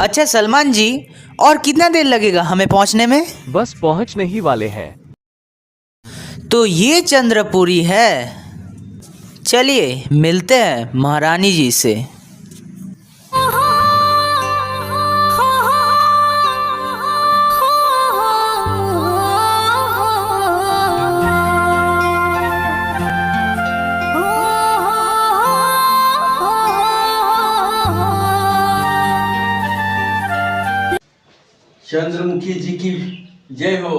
अच्छा सलमान जी, और कितना देर लगेगा हमें पहुंचने में? बस पहुंचने ही वाले हैं। तो ये चंद्रपुरी है। चलिए मिलते हैं महारानी जी से। चंद्रमुखी जी की जय हो।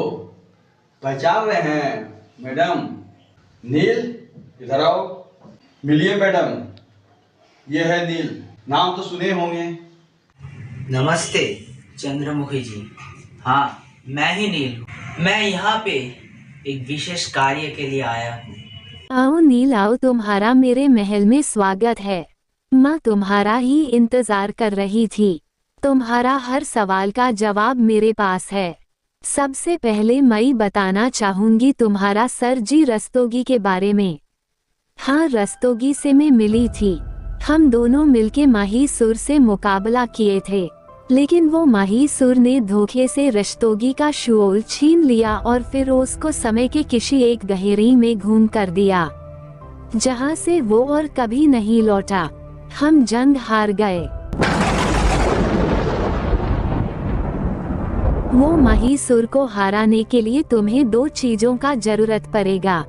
पहचान रहे हैं मैडम? नील, इधर आओ। मिलिए मैडम, ये है नील। नाम तो सुने होंगे। नमस्ते चंद्रमुखी जी। हाँ, मैं ही नील हूँ। मैं यहाँ पे एक विशेष कार्य के लिए आया हूँ। आओ नील आओ, तुम्हारा मेरे महल में स्वागत है। माँ तुम्हारा ही इंतजार कर रही थी। तुम्हारा हर सवाल का जवाब मेरे पास है। सबसे पहले मैं बताना चाहूंगी तुम्हारा सर जी रस्तोगी के बारे में। हाँ, रस्तोगी से मैं मिली थी। हम दोनों मिलके माहीसुर से मुकाबला किए थे, लेकिन वो माहीसुर ने धोखे से रस्तोगी का शूल छीन लिया और फिर उसको समय के किसी एक गहरी में घूम कर दिया, जहाँ से वो और कभी नहीं लौटा। हम जंग हार गए। वो माहीसुर को हराने के लिए तुम्हें दो चीजों का जरूरत पड़ेगा।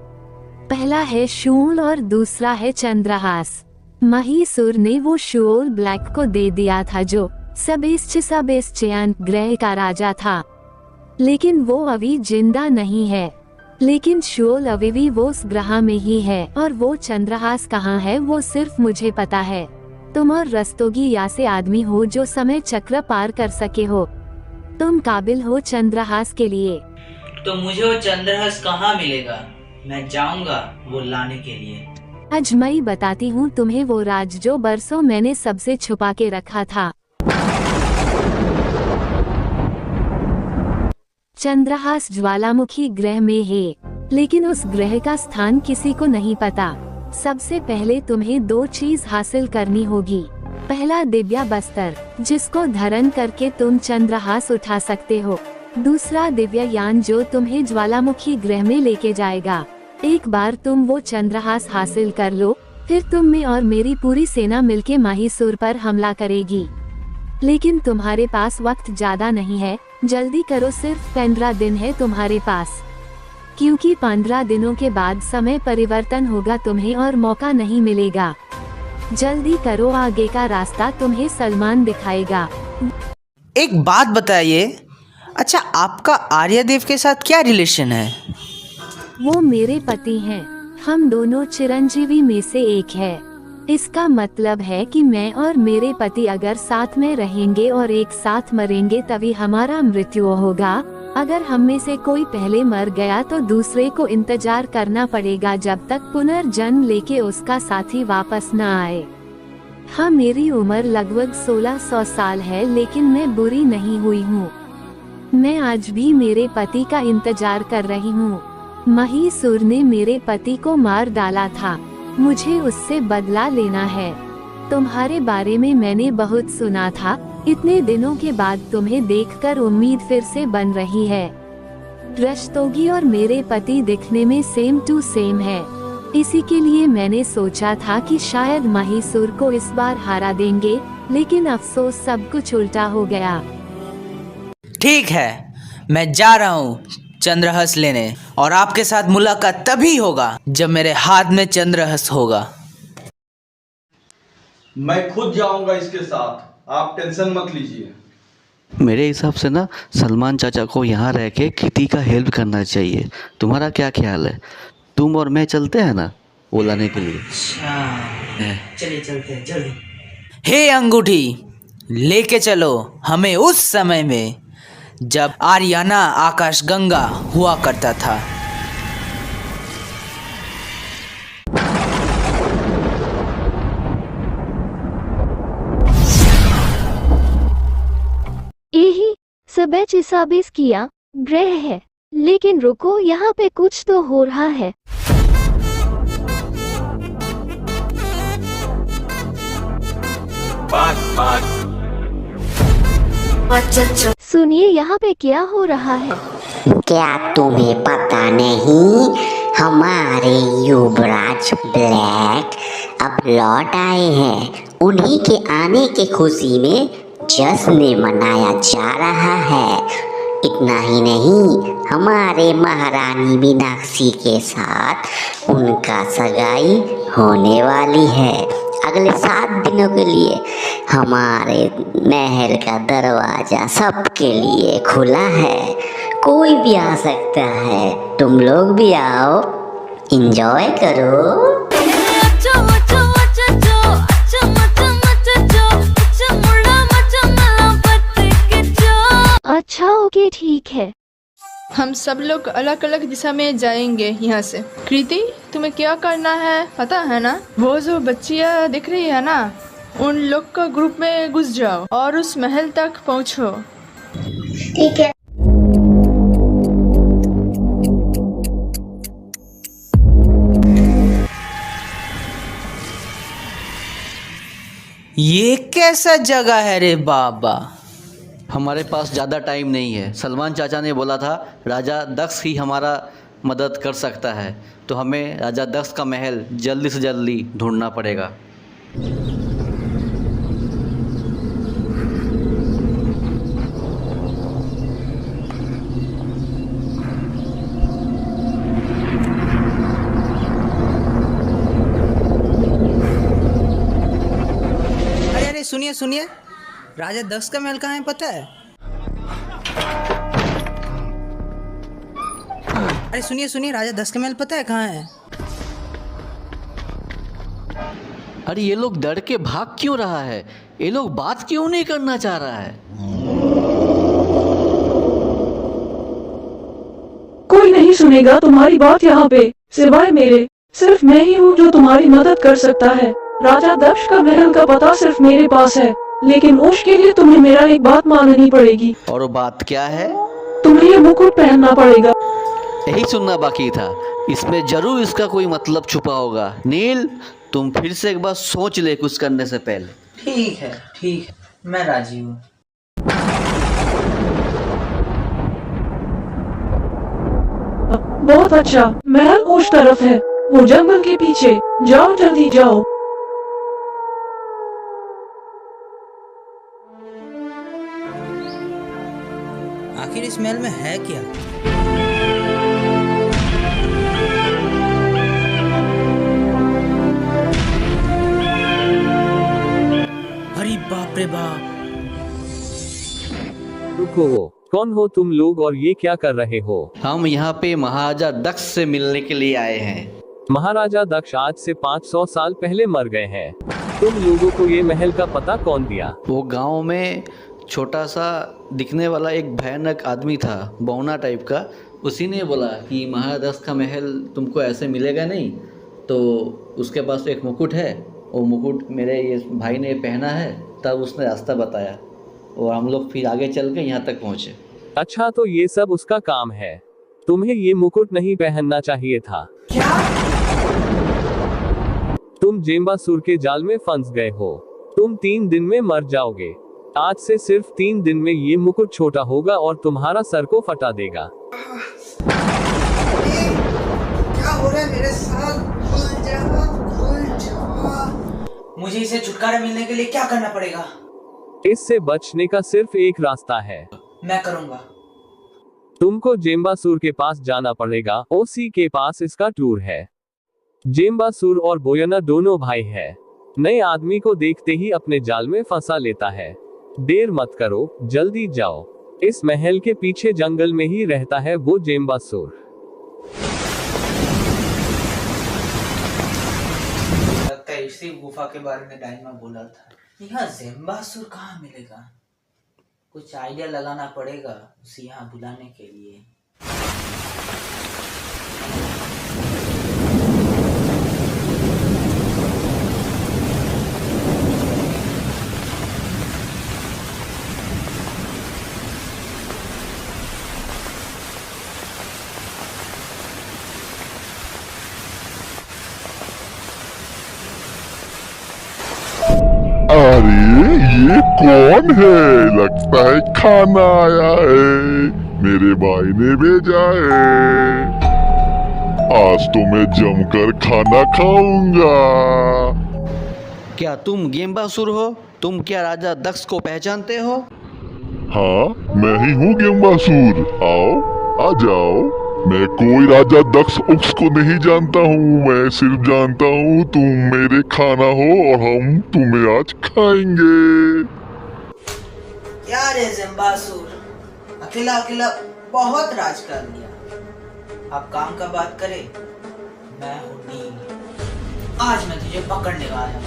पहला है शूल और दूसरा है चंद्रहास। माहीसुर ने वो शूल ब्लैक को दे दिया था, जो सबेस्टियन ग्रह का राजा था, लेकिन वो अभी जिंदा नहीं है। लेकिन शूल अभी भी वो उस ग्रह में ही है, और वो चंद्रहास कहाँ है वो सिर्फ मुझे पता है। तुम और रस्तोगी ऐसे आदमी हो जो समय चक्र पार कर सके हो। तुम काबिल हो चंद्रहास के लिए। तो मुझे वो चंद्रहास कहाँ मिलेगा? मैं जाऊंगा वो लाने के लिए। आज मैं बताती हूँ तुम्हें वो राज जो बरसों मैंने सबसे छुपा के रखा था। चंद्रहास ज्वालामुखी ग्रह में है, लेकिन उस ग्रह का स्थान किसी को नहीं पता। सबसे पहले तुम्हें दो चीज हासिल करनी होगी। पहला दिव्या बस्तर, जिसको धारण करके तुम चंद्रहास उठा सकते हो। दूसरा दिव्य यान, जो तुम्हें ज्वालामुखी ग्रह में लेके जाएगा। एक बार तुम वो चंद्रहास हासिल कर लो, फिर तुम में और मेरी पूरी सेना मिलके माहीसुर पर हमला करेगी। लेकिन तुम्हारे पास वक्त ज्यादा नहीं है, जल्दी करो, सिर्फ 15 दिन है तुम्हारे पास, क्योंकि 15 दिनों के बाद समय परिवर्तन होगा तुम्हें और मौका नहीं मिलेगा। जल्दी करो, आगे का रास्ता तुम्हें सलमान दिखाएगा। एक बात बताइए, अच्छा आपका आर्यदेव के साथ क्या रिलेशन है? वो मेरे पति हैं। हम दोनों चिरंजीवी में से एक है। इसका मतलब है कि मैं और मेरे पति अगर साथ में रहेंगे और एक साथ मरेंगे तभी हमारा मृत्यु होगा। अगर हम में से कोई पहले मर गया तो दूसरे को इंतजार करना पड़ेगा जब तक पुनर्जन्म लेके उसका साथी वापस न आए। हाँ, मेरी उम्र लगभग 1600 साल है, लेकिन मैं बुरी नहीं हुई हूँ। मैं आज भी मेरे पति का इंतजार कर रही हूँ। माहीसुर ने मेरे पति को मार डाला था, मुझे उससे बदला लेना है। तुम्हारे बारे में मैंने बहुत सुना था। इतने दिनों के बाद तुम्हें देखकर उम्मीद फिर से बन रही है। रस्तोगी और मेरे पति दिखने में सेम टू सेम है, इसी के लिए मैंने सोचा था कि शायद माहीसुर को इस बार हरा देंगे, लेकिन अफसोस सब कुछ उल्टा हो गया। ठीक है, मैं जा रहा हूँ चंद्रहास लेने, और आपके साथ मुलाकात तभी होगा जब मेरे हाथ में चंद्रहास होगा। मैं खुद जाऊंगा इसके साथ, आप टेंशन मत लीजिए। मेरे हिसाब से ना सलमान चाचा को यहाँ रह के खेती का हेल्प करना चाहिए। तुम्हारा क्या ख्याल है? तुम और मैं चलते हैं ना वो लाने के लिए। चलिए चलते हैं जल्दी। हे अंगूठी, लेके चलो हमें उस समय में जब आर्याना आकाशगंगा हुआ करता था। यही सबेचिसाबिस किया ग्रह है, लेकिन रुको, यहाँ पे कुछ तो हो रहा है। बात सुनिए यहाँ पे क्या हो रहा है? क्या तुम्हें पता नहीं? हमारे युवराज ब्लैक अब लौट आए हैं। उन्हीं के आने की खुशी में जश्न मनाया जा रहा है। इतना ही नहीं, हमारे महारानी मीनाक्षी के साथ उनका सगाई होने वाली है। अगले 7 दिनों के लिए हमारे महल का दरवाजा सबके लिए खुला है। कोई भी आ सकता है, तुम लोग भी आओ, एंजॉय करो। अच्छा ओके ठीक है। हम सब लोग अलग अलग दिशा में जाएंगे यहाँ से। कृति, तुम्हें क्या करना है पता है ना? वो जो बच्चियाँ दिख रही है ना, उन लोग का ग्रुप में घुस जाओ और उस महल तक पहुँचो। ठीक है। ये कैसा जगह है रे बाबा? हमारे पास ज़्यादा टाइम नहीं है। सलमान चाचा ने बोला था राजा दक्ष ही हमारा मदद कर सकता है, तो हमें राजा दक्ष का महल जल्दी से जल्दी ढूंढना पड़ेगा। अरे सुनिए सुनिए, राजा दक्ष का महल कहाँ है पता है? अरे सुनिए सुनिए, राजा दक्ष का महल पता है कहाँ है? अरे ये लोग डर के भाग क्यों रहा है? ये लोग बात क्यों नहीं करना चाह रहा है? कोई नहीं सुनेगा तुम्हारी बात यहाँ पे, सिवाय मेरे। सिर्फ मैं ही हूँ जो तुम्हारी मदद कर सकता है। राजा दक्ष का महल का पता सिर्फ मेरे पास है, लेकिन उसके लिए तुम्हें मेरा एक बात माननी पड़ेगी। और वो बात क्या है? तुम्हें ये मुकुट पहनना पड़ेगा। यही सुनना बाकी था। इसमें जरूर इसका कोई मतलब छुपा होगा। नील, तुम फिर से एक बार सोच ले कुछ करने से पहले। ठीक है, मैं राजी हूँ। बहुत अच्छा, महल उस तरफ है, वो जंगल के पीछे। जाओ जल्दी जाओ। आखिर इस महल में है क्या? अरे बाप रे बाप! रुको, कौन हो तुम लोग और ये क्या कर रहे हो? हम यहाँ पे महाराजा दक्ष से मिलने के लिए आए हैं। महाराजा दक्ष आज से 500 साल पहले मर गए हैं। तुम लोगों को ये महल का पता कौन दिया? वो गांव में छोटा सा दिखने वाला एक भयानक आदमी था, बौना टाइप का। उसी ने बोला कि महाराजा दक्ष का महल तुमको ऐसे मिलेगा नहीं, तो उसके पास एक मुकुट है, वो मुकुट मेरे ये भाई ने पहना है। तब उसने रास्ता बताया और हम लोग फिर आगे चल के यहाँ तक पहुँचे। अच्छा, तो ये सब उसका काम है। तुम्हें ये मुकुट नहीं पहनना चाहिए था। क्या? तुम जेम्बासुर के जाल में फंस गए हो। तुम 3 दिन में मर जाओगे। आज से सिर्फ 3 दिन में ये मुकुट छोटा होगा और तुम्हारा सर को फटा देगा। क्या हो रहा है मेरे साथ? खुल जा। मुझे इसे छुटकारा मिलने के लिए क्या करना पड़ेगा? इससे बचने का सिर्फ एक रास्ता है। मैं करूँगा। तुमको जेम्बासुर के पास जाना पड़ेगा। ओसी के पास इसका टूर है। जेम्बासुर और बोयना दोनों भाई हैं। नए आदमी को देखते ही अपने जाल में फंसा लेता है। देर मत करो, जल्दी जाओ। इस महल के पीछे जंगल में ही रहता है वो जेम्बासुर। लगता है इसी गुफा के बारे में डायना बोला था। यहाँ जेम्बासुर कहाँ मिलेगा? कुछ आइडिया लगाना पड़ेगा उसे यहाँ बुलाने के लिए। और अरे ये कौन है? लगता है खाना आया है, मेरे भाई ने भेजा है। आज तो मैं जमकर खाना खाऊंगा। क्या तुम गेम्बासुर हो? तुम क्या राजा दक्ष को पहचानते हो? हाँ, मैं ही हूँ गेम्बासुर। आओ, आ जाओ। मैं कोई राजा दक्ष उक्स को नहीं जानता हूँ। मैं सिर्फ जानता हूँ तुम मेरे खाना हो और हम तुम्हें आज खाएंगे। क्या रे जम्बासुर, अकेला अकेला बहुत राज कर लिया। अब काम का बात करें, मैं हूँ नील। आज मैं तुझे पकड़ने वाला हूँ।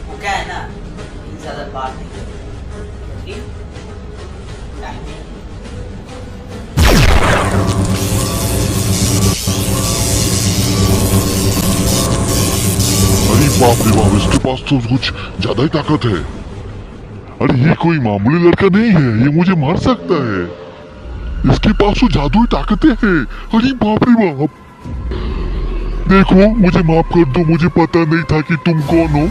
वो क्या है ना, ज्यादा बात नहीं करेंगे। टाइम नहीं। अरे बाप रे बाप, इसके पास तो कुछ ज्यादा ही ताकत है। अरे ये कोई मामूली लड़का नहीं है, ये मुझे मार सकता है। इसके पास तो जादुई ताकतें हैं। अरे बाप रे बाप। देखो, मुझे माफ कर दो, मुझे पता नहीं था कि तुम कौन हो।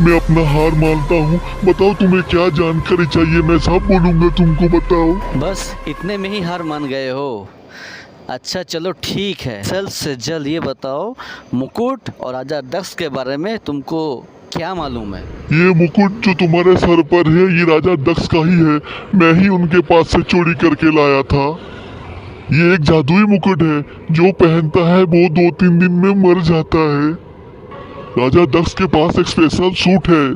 मैं अपना हार मानता हूँ। बताओ तुम्हें क्या जानकारी चाहिए, मैं सब बोलूंगा तुमको। बताओ। बस इतने में ही हार मान गए हो? अच्छा चलो ठीक है, जल्द से जल्द ये बताओ, मुकुट और राजा दक्ष के बारे में तुमको क्या मालूम है? ये मुकुट जो तुम्हारे सर पर है, ये राजा दक्ष का ही है। मैं ही उनके पास से चोरी करके लाया था। ये एक जादुई मुकुट है, जो पहनता है वो 2-3 दिन में मर जाता है। राजा दक्ष के पास एक स्पेशल सूट है,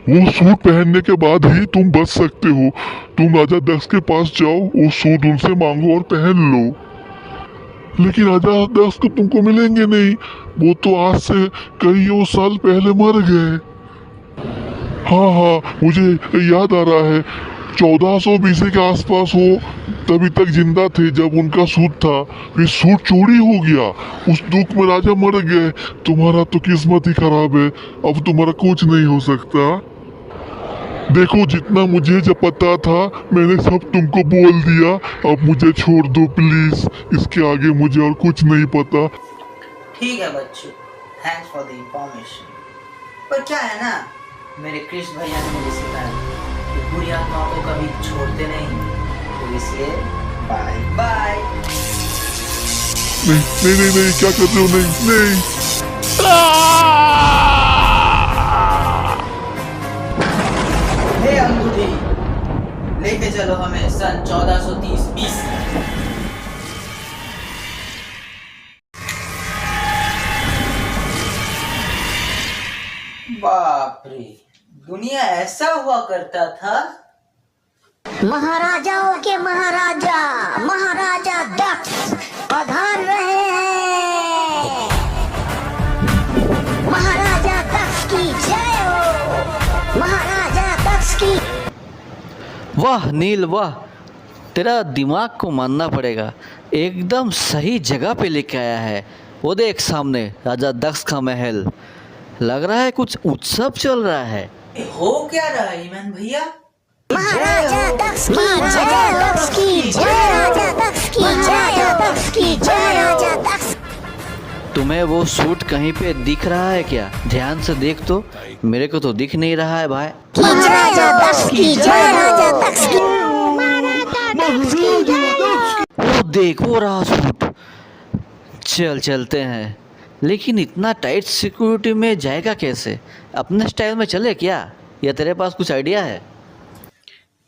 वो सूट पहनने के बाद ही तुम बच सकते हो। तुम राजा दक्ष के पास जाओ, वो सूट उनसे मांगो और पहन लो। लेकिन राजा दक्ष को तुमको मिलेंगे नहीं, वो तो आज से कईयों साल पहले मर गए। हाँ, मुझे याद आ रहा है, 1400 BC के आसपास हो तभी तक जिंदा थे जब उनका सूट था। फिर सूट चोरी हो गया, उस दुख में राजा मर गए। तुम्हारा तो किस्मत ही खराब है, अब तुम्हारा कुछ नहीं हो सकता। देखो, जितना मुझे जब पता था मैंने सब तुमको बोल दिया। अब मुझे छोड़ दो प्लीज, इसके आगे मुझे और कुछ नहीं पता। ठीक है बच्चों, थैंक्स फॉर द इंफॉर्मेशन। पर क्या है ना, मेरे कृष्ण भैया ने मुझे सिखाया कि बुरी आत्माओं को कभी छोड़ते नहीं, तो इसलिए बाय बाय। नहीं, क्या कर रहे हो? नहीं। हे अंगूठी, लेके चलो हमें सन 1430 BC। बाप रे, दुनिया ऐसा हुआ करता था। महाराजाओं के महाराजा महाराजा दक्ष पधार रहे हैं। महाराजा दक्ष की जय हो। महाराजा दक्ष की। वाह नील वाह, तेरा दिमाग को मानना पड़ेगा, एकदम सही जगह पे लेके आया है। वो देख सामने राजा दक्ष का महल, लग रहा है कुछ उत्सव चल रहा है। हो क्या रहा है ईमान भैया? महाराजा दक्ष की जय, दक्ष की जय, राजा दक्ष की जय, दक्ष की जय, राजा दक्ष। तुम्हें वो सूट कहीं पे दिख रहा है क्या? ध्यान से देख तो, मेरे को तो दिख नहीं रहा है भाई। राजा दक्ष की जय, राजा दक्ष की। महाराजा दक्ष की जय। वो देख, वो रहा सूट। चलते हैं, लेकिन इतना टाइट सिक्योरिटी में जाएगा कैसे? अपने स्टाइल में चले क्या, या तेरे पास कुछ आइडिया है?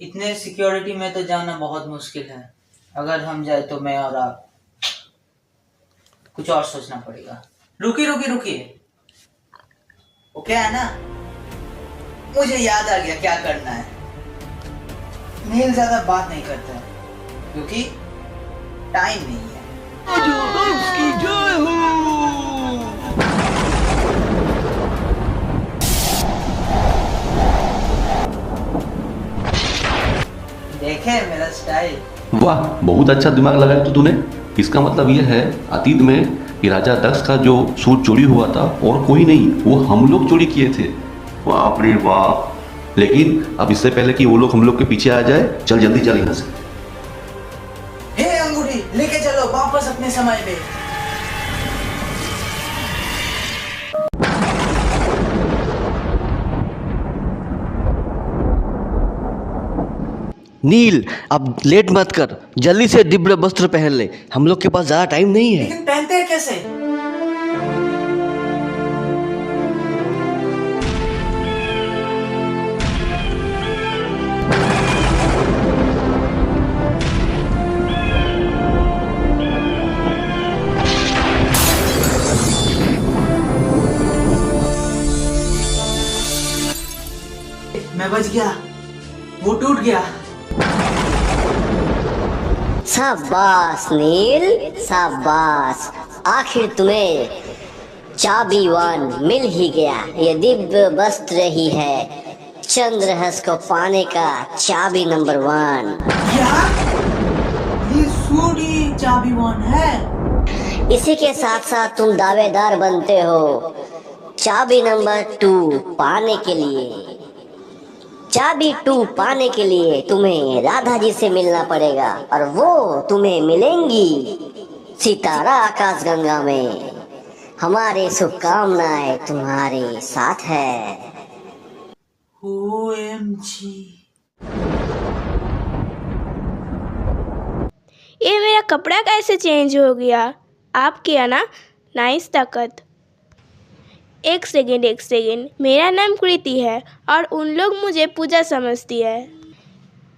इतने सिक्योरिटी में तो जाना बहुत मुश्किल है। अगर हम जाए तो मैं और आप, कुछ और सोचना पड़ेगा। रुकिए, वो क्या है ना, मुझे याद आ गया क्या करना है। नील ज्यादा बात नहीं करता है क्योंकि टाइम नहीं है। देखे मेरा स्टाइल। वाह, बहुत अच्छा दिमाग लगाया तो तूने। इसका मतलब यह है अतीत में कि राजा दक्ष का जो सूट चोरी हुआ था और कोई नहीं, वो हम लोग चोरी किए थे। बाप रे बाप। लेकिन अब इससे पहले कि वो लोग हम लोग के पीछे आ जाए, चल जल्दी चल यहाँ से। हे अंगूठी, लेके चलो वापस अपने समय में। नील अब लेट मत कर, जल्दी से दिव्य वस्त्र पहन ले, हम लोग के पास ज्यादा टाइम नहीं है। लेकिन पहनते हैं कैसे? मैं बच गया, वो टूट गया। शाबाश नील, शाबाश। आखिर तुम्हें चाबीवान मिल ही गया। ये दिव्य वस्त्र ही है चंद्रहंस को पाने का चाबी नंबर 1। क्या? ये सूट ही चाबीवान है? इसी के साथ साथ तुम दावेदार बनते हो चाबी नंबर 2 पाने के लिए। चाबी 2 पाने के लिए तुम्हें राधा जी से मिलना पड़ेगा और वो तुम्हें मिलेंगी सितारा आकाशगंगा में। हमारी शुभकामनाएं तुम्हारे साथ है। OMG। ये मेरा कपड़ा कैसे चेंज हो गया? आप किया ना? नाइस ताकत। एक सेकेंड, मेरा नाम कृति है और उन लोग मुझे पूजा समझती है,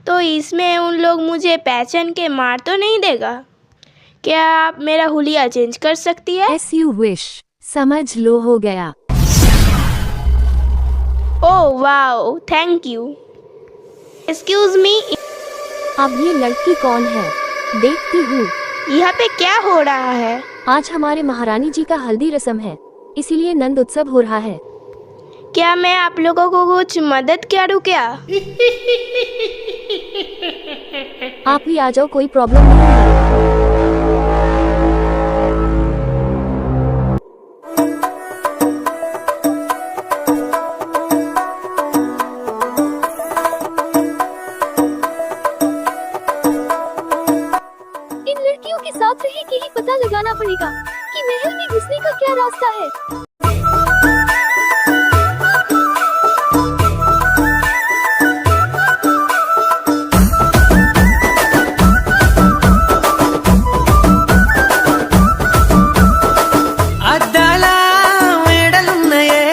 तो इसमें उन लोग मुझे पहचान के मार तो नहीं देगा? क्या आप मेरा हुलिया चेंज कर सकती है? As you wish, समझ लो हो गया। Oh wow, thank you. Excuse me, अब ये लड़की कौन है? देखती हूँ। यहाँ पे क्या हो रहा है? आज हमारे महारानी जी का हल्दी रस्म है, इसीलिए नंद उत्सव हो रहा है। क्या मैं आप लोगों को कुछ मदद करूँ क्या? आप भी आ जाओ, कोई प्रॉब्लम नहीं है। इन लड़कियों के साथ रह के ही पता लगाना पड़ेगा कि महल में घुसने का क्या रास्ता है। అద్దాల మేడలున్నాయే,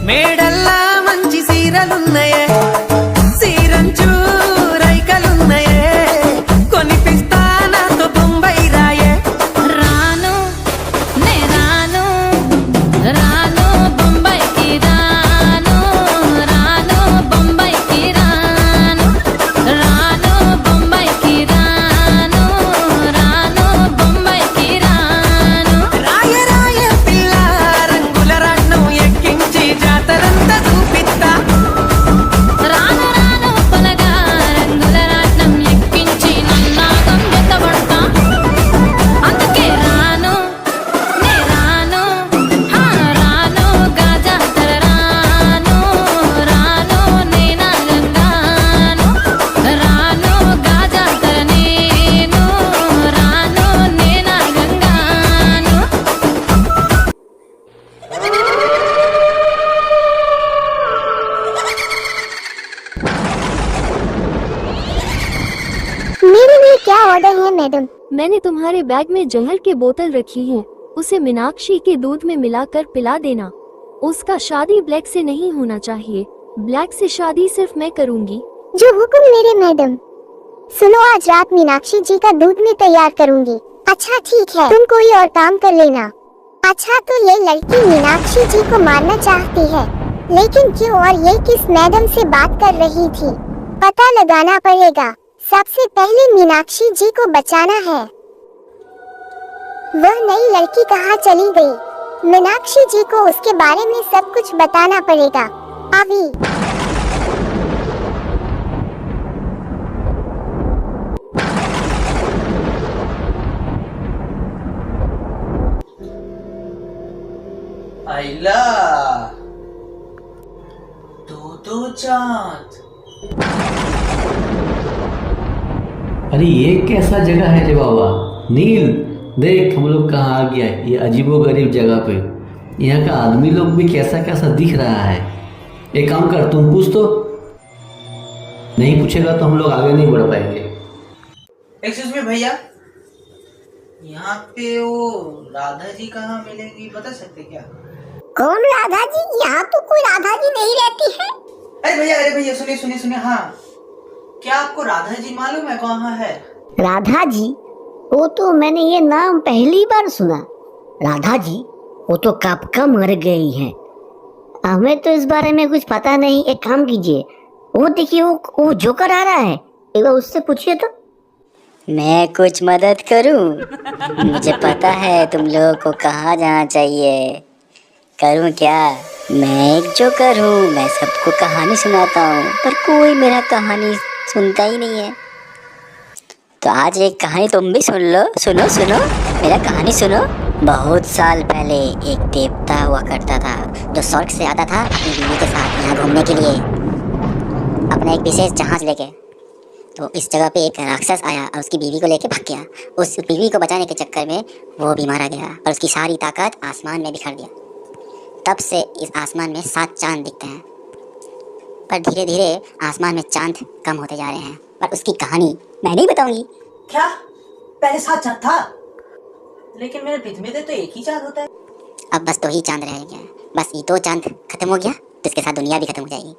మేడల్లా మంచి సీరలున్నాయే, సీరంచు రైకలున్నాయే, కొనిపిస్తా నాతో బొంబాయి రాయే. రాను నే రాను, రాను బొంబాయికి రాను, రాను బొంబాయికి రాను, రాను బొంబాయికి రాను, రాను బొంబాయికి రాను. రాయ రాయ పిల్ల రంగుల రాట్నం ఎక్కించి జాతరంతా చూపిస్తా. రాను రాను పొలగా రంగుల రాట్నం ఎక్కించి నన్నాగం ఎత్తబడతా. అందుకే రాను నే రాను, హా రాను గాజాతర రాను, రాను నేనాగంగాను, రాను గాజాతర నేను, రాను నేనాగంగాను. मेरे लिए क्या ऑर्डर है मैडम? मैंने तुम्हारे बैग में जहर की बोतल रखी है, उसे मीनाक्षी के दूध में मिलाकर पिला देना। उसका शादी ब्लैक से नहीं होना चाहिए, ब्लैक से शादी सिर्फ मैं करूंगी। जो हुक्म मेरे मैडम। सुनो, आज रात मीनाक्षी जी का दूध में तैयार करूंगी। अच्छा ठीक है, तुम कोई और काम कर लेना। अच्छा, तो ये लड़की मीनाक्षी जी को मारना चाहती है, लेकिन क्यों और ये किस मैडम से बात कर रही थी? पता लगाना पड़ेगा। सबसे पहले मीनाक्षी जी को बचाना है। वह नई लड़की कहाँ चली गई? मीनाक्षी जी को उसके बारे में सब कुछ बताना पड़ेगा अभी। आइला दो चांद। अरे ये कैसा जगह है रे बाबा? नील देख, हम लोग कहाँ आ गया ये अजीबोगरीब जगह पे। यहाँ का आदमी लोग भी कैसा कैसा दिख रहा है। एक काम कर, तुम पूछ तो। नहीं पूछेगा तो हम लोग आगे नहीं बढ़ पाएंगे। एक्सक्यूज मी भैया, यहाँ पे वो राधा जी कहाँ मिलेंगी बता सकते क्या? कौन राधा जी? यहाँ तो कोई राधा जी नहीं रहती है। अरे भैया सुनिए सुनिए सुनिए, हाँ क्या आपको राधा जी मालूम है कहाँ है? राधा जी? वो तो मैंने ये नाम पहली बार सुना। राधा जी वो तो कब का मर गई है। हमें तो इस बारे में कुछ पता नहीं। एक काम कीजिए, वो देखिए वो जोकर आ रहा है, एक बार उससे पूछिए तो। मैं कुछ मदद करूं? मुझे पता है तुम लोगों को कहाँ जाना चाहिए। करूं क्या? मैं एक जोकर हूँ, मैं सबको कहानी सुनाता हूँ, पर कोई मेरा कहानी सुनता ही नहीं है। तो आज एक कहानी तुम भी सुन लो। सुनो सुनो मेरा कहानी सुनो। बहुत साल पहले एक देवता हुआ करता था जो स्वर्ग से आता था अपनी बीवी के साथ यहाँ घूमने के लिए, अपना एक विशेष जहाज लेके। तो इस जगह पे एक राक्षस आया और उसकी बीवी को लेके भाग गया। उस बीवी को बचाने के चक्कर में वो भी मारा गया और उसकी सारी ताकत आसमान में बिखर दिया। तब से इस आसमान में 7 चांद दिखते हैं, पर धीरे धीरे आसमान में चांद कम होते जा रहे हैं। पर उसकी कहानी मैं नहीं बताऊंगी। क्या पहले 7 चांद था? लेकिन मेरे पृथ्वी में तो एक ही चांद होता है। अब बस 2 ही चांद रह गया। बस ये 2 चांद खत्म हो गया तो इसके साथ दुनिया भी खत्म हो जाएगी।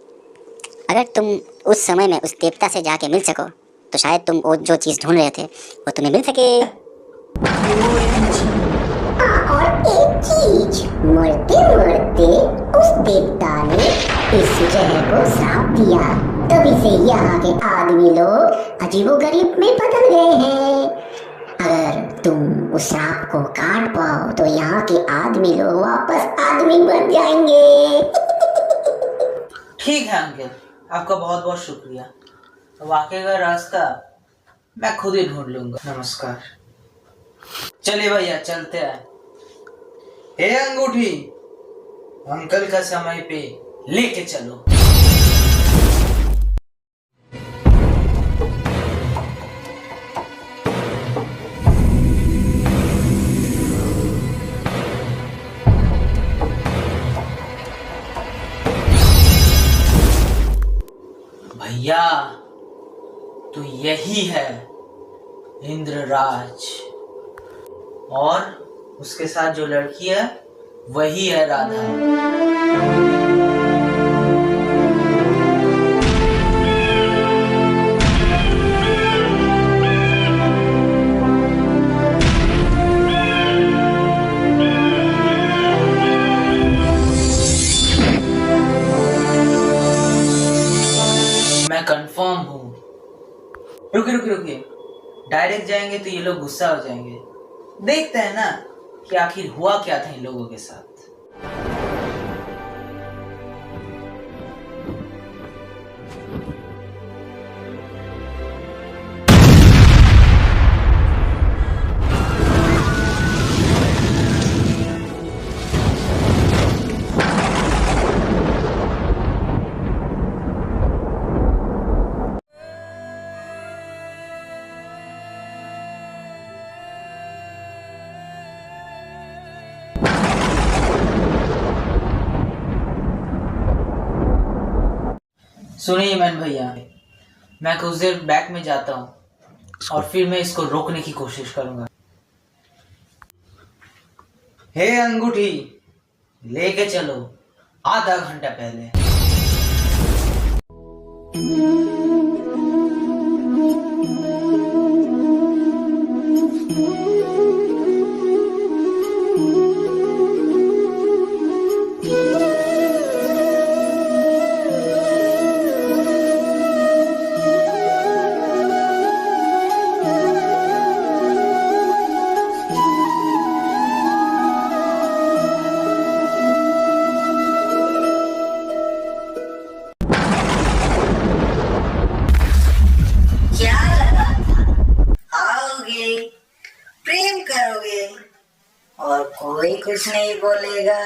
अगर तुम उस समय में उस देवता से जाके मिल सको तो शायद तुम वो जो चीज़ ढूंढ रहे थे वो तुम्हें मिल सके। और एक चीज, मरते मरते उस देवता ने इस जगह को श्राप दिया। तभी से यहाँ के आदमी लोग अजीबोगरीब में बदल गए हैं। अगर तुम उस श्राप को काट पाओ तो यहाँ के आदमी लोग वापस आदमी बन जाएंगे। ठीक है अंकल, आपका बहुत बहुत शुक्रिया। अब आगे का रास्ता मैं खुद ही ढूंढ लूंगा। नमस्कार। चलिए भैया चलते हैं। हे अंगूठी, अंकल का समय पे लेके चलो। भैया तो यही है इंद्रराज, और उसके साथ जो लड़की है वही है राधा। मैं कंफर्म हूँ। रुकिए, डायरेक्ट जाएंगे तो ये लोग गुस्सा हो जाएंगे। देखते हैं ना कि आखिर हुआ क्या था इन लोगों के साथ। सुनिए मैन भैया, मैं कुछ देर बैक में जाता हूँ और फिर मैं इसको रोकने की कोशिश करूंगा। हे अंगूठी, लेके चलो आधा घंटा पहले। क्या लगा था आओगे, प्रेम करोगे और कोई कुछ नहीं बोलेगा।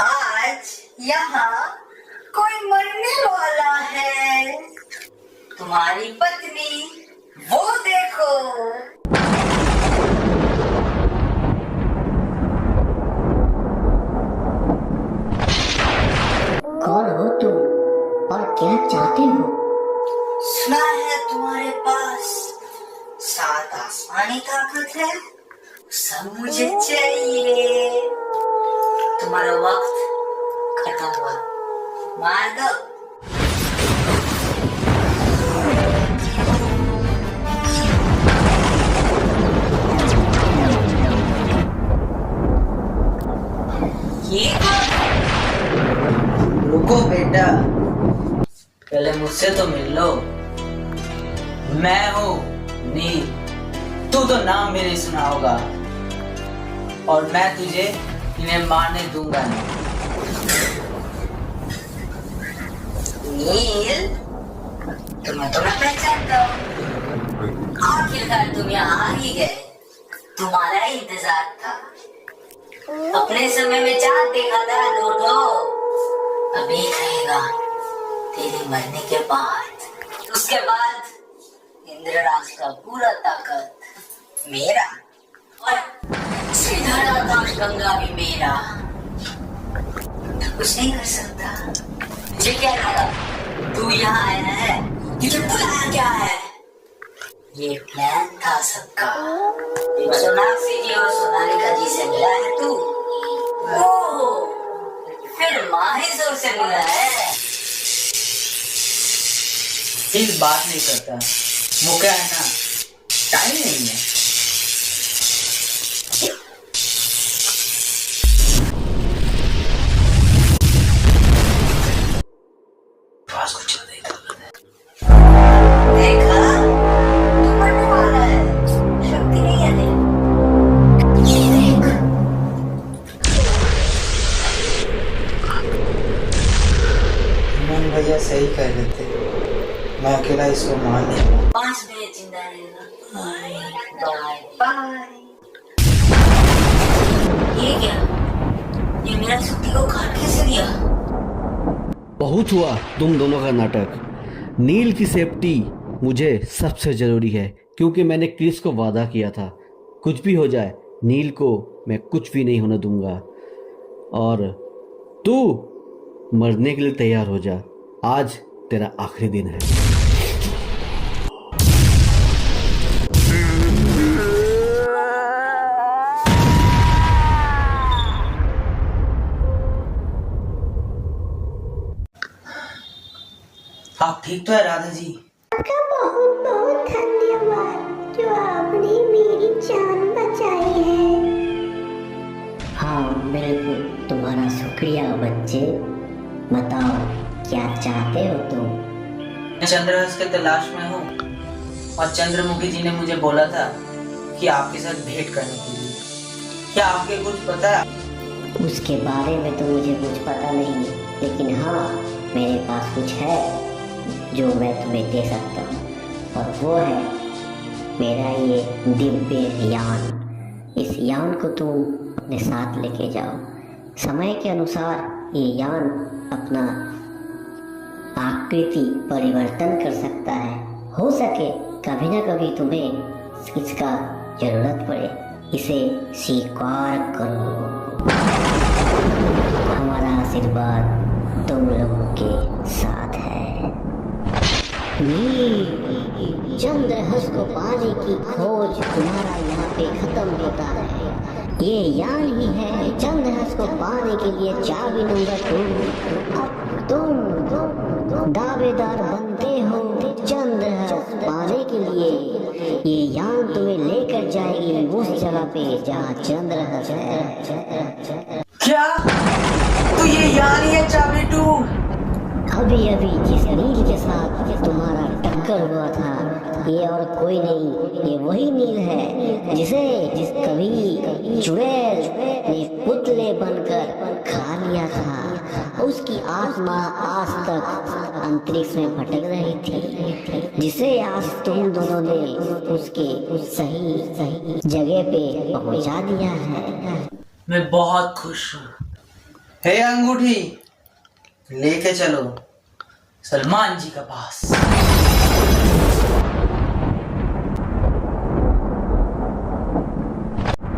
आज यहाँ कोई मरने वाला है। तुम्हारी पत्नी वो देखो। कौन हो तुम और क्या चाहते हो? पास 7 आसमानी ताकत है, सब मुझे चाहिए। तुम्हारा वक्त खत्म हुआ, मार दो। ये रुको बेटा, पहले मुझसे तो मिल लो। मैं हूँ नील, तू तो नाम भी नहीं सुना होगा, और मैं तुझे इन्हें मारने दूंगा नहीं। नील, तुम्हें तो मैं पहचानता हूँ। आखिरकार तुम यहाँ आ ही गए, तुम्हारा ही इंतजार था। अपने समय में चाँद देखा था लोटो, अभी रहेगा तेरे मरने के बाद। उसके बाद इंद्रराज का पूरा ताकत मेरा, और श्रीधर आकाश गंगा भी मेरा। कुछ नहीं कर सकता। मुझे क्या लगा तू यहाँ आया है, तुझे बुलाया क्या है? ये प्लान था सबका। सोनाक्षी जी और सोनालिका जी से मिला है तू? ओह, फिर माहिर से मिला है। दिल बात नहीं करता, मौका है ना, टाइम नहीं है। देखा, तू मरने वाला है, शक्ति नहीं है देख। मोहन भैया सही कह रहे थे, मैं अकेला इसको मार नहीं। 5 मिनट जिंदा रहना। Bye bye. ये क्या? ये मेरा छुट्टी को काट कैसे दिया? बहुत हुआ तुम दोनों का नाटक। नील की सेफ्टी मुझे सबसे ज़रूरी है, क्योंकि मैंने क्रिस को वादा किया था, कुछ भी हो जाए नील को मैं कुछ भी नहीं होने दूंगा। और तू मरने के लिए तैयार हो जा, आज तेरा आखिरी दिन है। आप ठीक तो है राधा जी? आपका बहुत बहुत धन्यवाद जो आपने मेरी जान बचाई है। हाँ बिल्कुल, तुम्हारा शुक्रिया बच्चे। बताओ क्या चाहते हो तुम? मैं चंद्रहंस के तलाश में हूँ, और चंद्रमुखी जी ने मुझे बोला था कि आपके साथ भेंट करने के लिए। क्या आपके कुछ पता है? उसके बारे में तो मुझे कुछ पता नहीं, लेकिन हाँ मेरे पास कुछ है जो मैं तुम्हें दे सकता हूँ, और वो है मेरा ये दिव्य यान। इस यान को तुम अपने साथ लेके जाओ। समय के अनुसार ये यान अपना आकृति परिवर्तन कर सकता है। हो सके कभी ना कभी तुम्हें इसका जरूरत पड़े, इसे स्वीकार करो। हमारा आशीर्वाद तुम लोगों के साथ है। चंद्रहंस को पाने की खोज तुम्हारा यहाँ पे खत्म होता है। ये यान ही है चंद्रहंस को पाने के लिए चाबी नंबर 2। अब तुम दावेदार बनते हो चंद्रहंस पाने के लिए। ये यान तुम्हें लेकर जाएगी उस जगह पे जहाँ चंद्रहंस है। क्या? तो ये यान ही है चाबी 2? अभी जिस नील के साथ तुम्हारा टक्कर हुआ था, ये और कोई नहीं, ये वही नील है जिस कभी चुड़ैल ने पुतले बनकर खा लिया था। उसकी आत्मा आज तक अंतरिक्ष में भटक रही थी, जिसे आज तुम दोनों ने उसके सही जगह पे पहुंचा दिया है। मैं बहुत खुश हूँ। हे अंगूठी, लेके चलो सलमान जी के पास।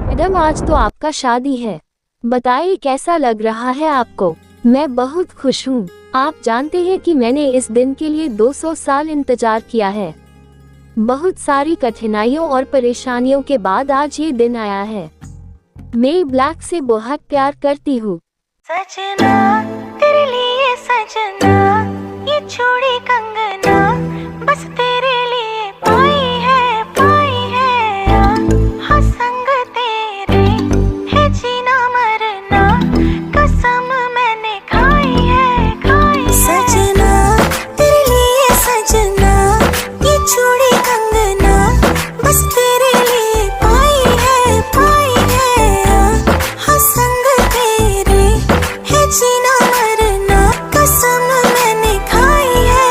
मैडम आज तो आपका शादी है, बताइए कैसा लग रहा है आपको? मैं बहुत खुश हूँ। आप जानते हैं कि मैंने इस दिन के लिए 200 साल इंतजार किया है। बहुत सारी कठिनाइयों और परेशानियों के बाद आज ये दिन आया है। मैं ब्लैक से बहुत प्यार करती हूँ। सजना तेरे लिए सजना, ये चूड़ी कंगना बस तेरे लिए पाई है हाँ संग तेरे है जीना मरना, कसम मैंने खाई है सजना तेरे लिए सजना, ये चूड़ी कंगना बस तेरे लिए पाई है हाँ संग तेरे है जीना मरना, कसम मैंने खाई है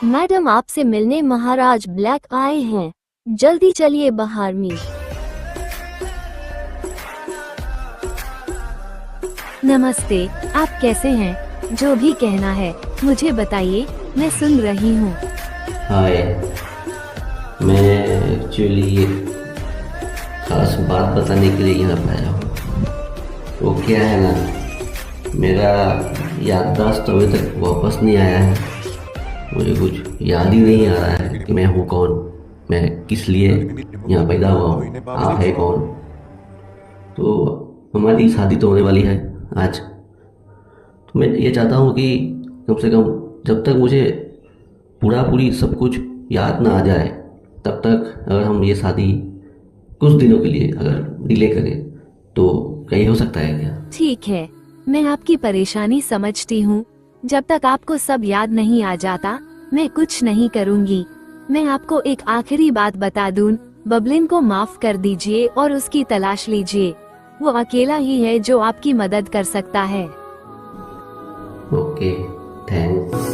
मैडम, आपसे मिलने महाराज ब्लैक आए हैं, जल्दी चलिए बाहर में। नमस्ते, आप कैसे हैं? जो भी कहना है मुझे बताइए, मैं सुन रही हूँ। हाय, मैं एक्चुअली खास बात बताने के लिए यहाँ पे आया हूँ। वो क्या है ना, मेरा याददाश्त अभी तक वापस नहीं आया है। मुझे कुछ याद ही नहीं आ रहा है कि मैं हूँ कौन, मैं किस लिए यहाँ पैदा हुआ हूँ, आप है कौन। तो हमारी शादी तो होने वाली है आज, तो मैं ये चाहता हूँ कि कम से कम जब तक मुझे पूरी सब कुछ याद ना आ जाए, तब तक अगर हम ये शादी कुछ दिनों के लिए अगर डिले करें तो क्या हो सकता है क्या? ठीक है, मैं आपकी परेशानी समझती हूँ। जब तक आपको सब याद नहीं आ जाता, मैं कुछ नहीं करूँगी। मैं आपको एक आखिरी बात बता दूं, बबलिन को माफ कर दीजिए और उसकी तलाश लीजिए। वो अकेला ही है जो आपकी मदद कर सकता है। Okay, thanks.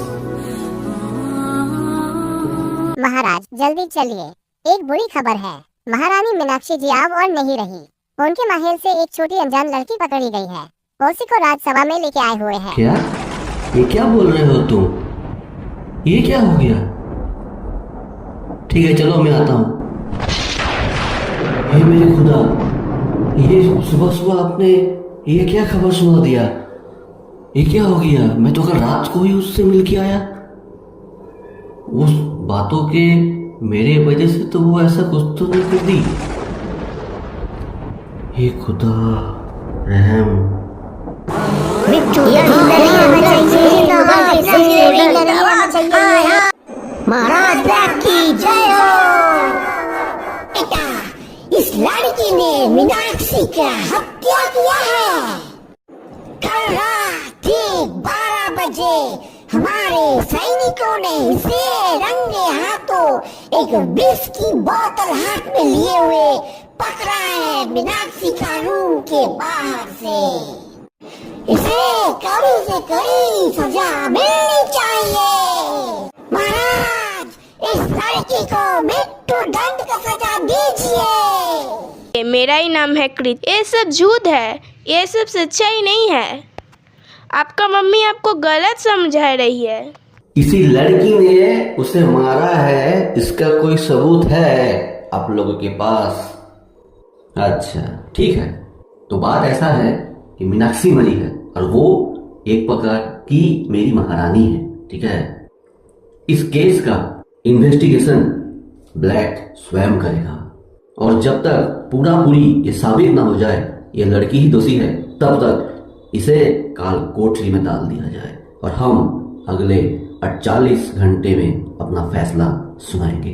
महाराज जल्दी चलिए, एक बुरी खबर है। महारानी मीनाक्षी जी अब और नहीं रही। उनके महल से एक छोटी अनजान लड़की पकड़ी गई है, उसी को राजसभा में लेके आए हुए हैं। क्या? ये क्या बोल रहे हो तुम? ये क्या हो गया? ठीक है, चलो मैं आता हूँ। हे मेरे खुदा, ये सुबह सुबह आपने ये क्या खबर सुना दिया? ये क्या हो गया? मैं तो कल रात को ही उससे मिल के आया। उस बातों के मेरे वजह से तो वो ऐसा कुछ तो नहीं कर दी। हे खुदा रहम। महाराज ब्लैक की जय हो। बेटा, इस लड़की ने मीनाक्षी का हत्या किया है। कल रात ठीक 12 बजे हमारे सैनिकों ने इसे रंगे हाथों एक विष की बोतल हाथ में लिए हुए पकड़ा है मीनाक्षी का रूम के बाहर से। इसे कड़ी से कड़ी सजा मिलनी चाहिए। महाराज, इस लड़की को मृत्यु दंड का सजा दीजिए। मेरा ही नाम है कृत। ये सब झूठ है, ये सब सच्चाई नहीं है। आपका मम्मी आपको गलत समझा रही है। किसी लड़की ने उसे मारा है, इसका कोई सबूत है आप लोगों के पास? अच्छा ठीक है, तो बात ऐसा है कि मीनाक्षी मरी है और वो एक प्रकार की मेरी महारानी है, ठीक है। इस केस का इन्वेस्टिगेशन ब्लैक स्वयं करेगा और जब तक पूरी ये साबित ना हो जाए ये लड़की ही दोषी है, तब तक इसे काल कोठरी में डाल दिया जाए और हम अगले 48 घंटे में अपना फैसला सुनाएंगे।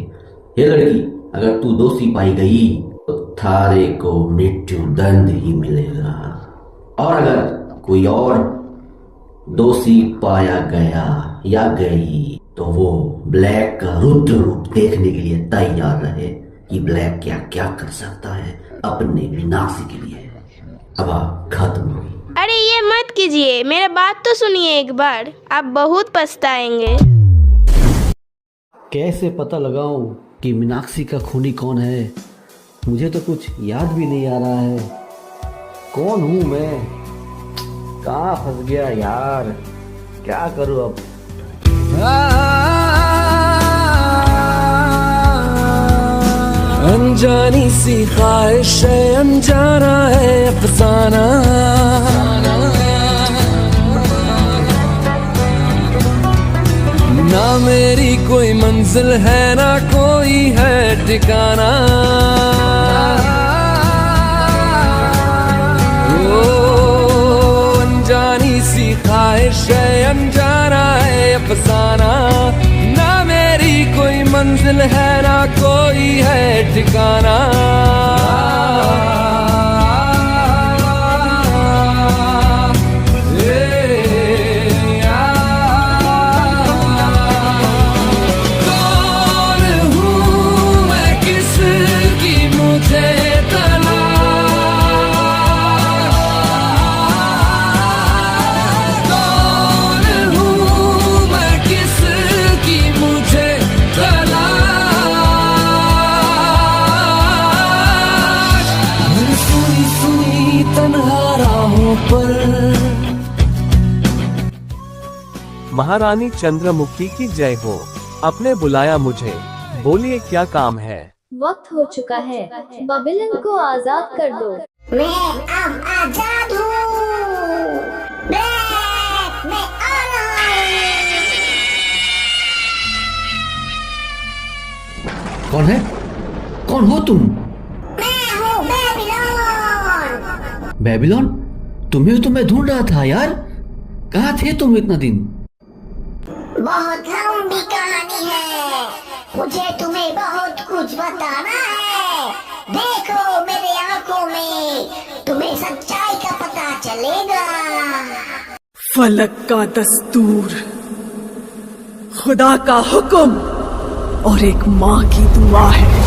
ये लड़की अगर तू दोषी पाई गई तो थारे को मृत्यु दंड ही मिलेगा, और अगर कोई और दोषी पाया गया या गई तो वो ब्लैक का रुद्र रूप देखने के लिए तैयार रहे कि ब्लैक क्या क्या कर सकता है अपने विनाश के लिए। अब खत्म हुई। अरे ये मत कीजिए, मेरा बात तो सुनिए एक बार, आप बहुत पछताएंगे। कैसे पता लगाऊं कि मीनाक्षी का खूनी कौन है? मुझे तो कुछ याद भी नहीं आ रहा है। कौन हूँ मैं? कहाँ फंस गया यार, क्या करूँ अब? अनजानी सी ख्वाहिश है, अनजाना है अफसाना। ना मेरी कोई मंजिल है, ना कोई है ठिकाना। ओ अनजानी सी ख्वाहिश है, अनजाना है अफसाना। ना मेरी कोई मंजिल है, ना कोई है ठिकाना। महारानी चंद्रमुखी की जय हो। आपने बुलाया मुझे, बोलिए क्या काम है? वक्त हो चुका है, बेबीलोन को आजाद कर दो। मैं अब आजाद हूँ। ब्लैक, मैं आ रहा हूँ। कौन है? कौन हो तुम? मैं हूँ बेबीलोन। बेबीलोन? तुम्हें तो मैं ढूंढ रहा था यार। कहाँ थे तुम इतना दिन? बहुत लंबी कहानी है, मुझे तुम्हें बहुत कुछ बताना है। देखो मेरे आंखों में, तुम्हें सच्चाई का पता चलेगा। फलक का दस्तूर, खुदा का हुक्म और एक माँ की दुआ है।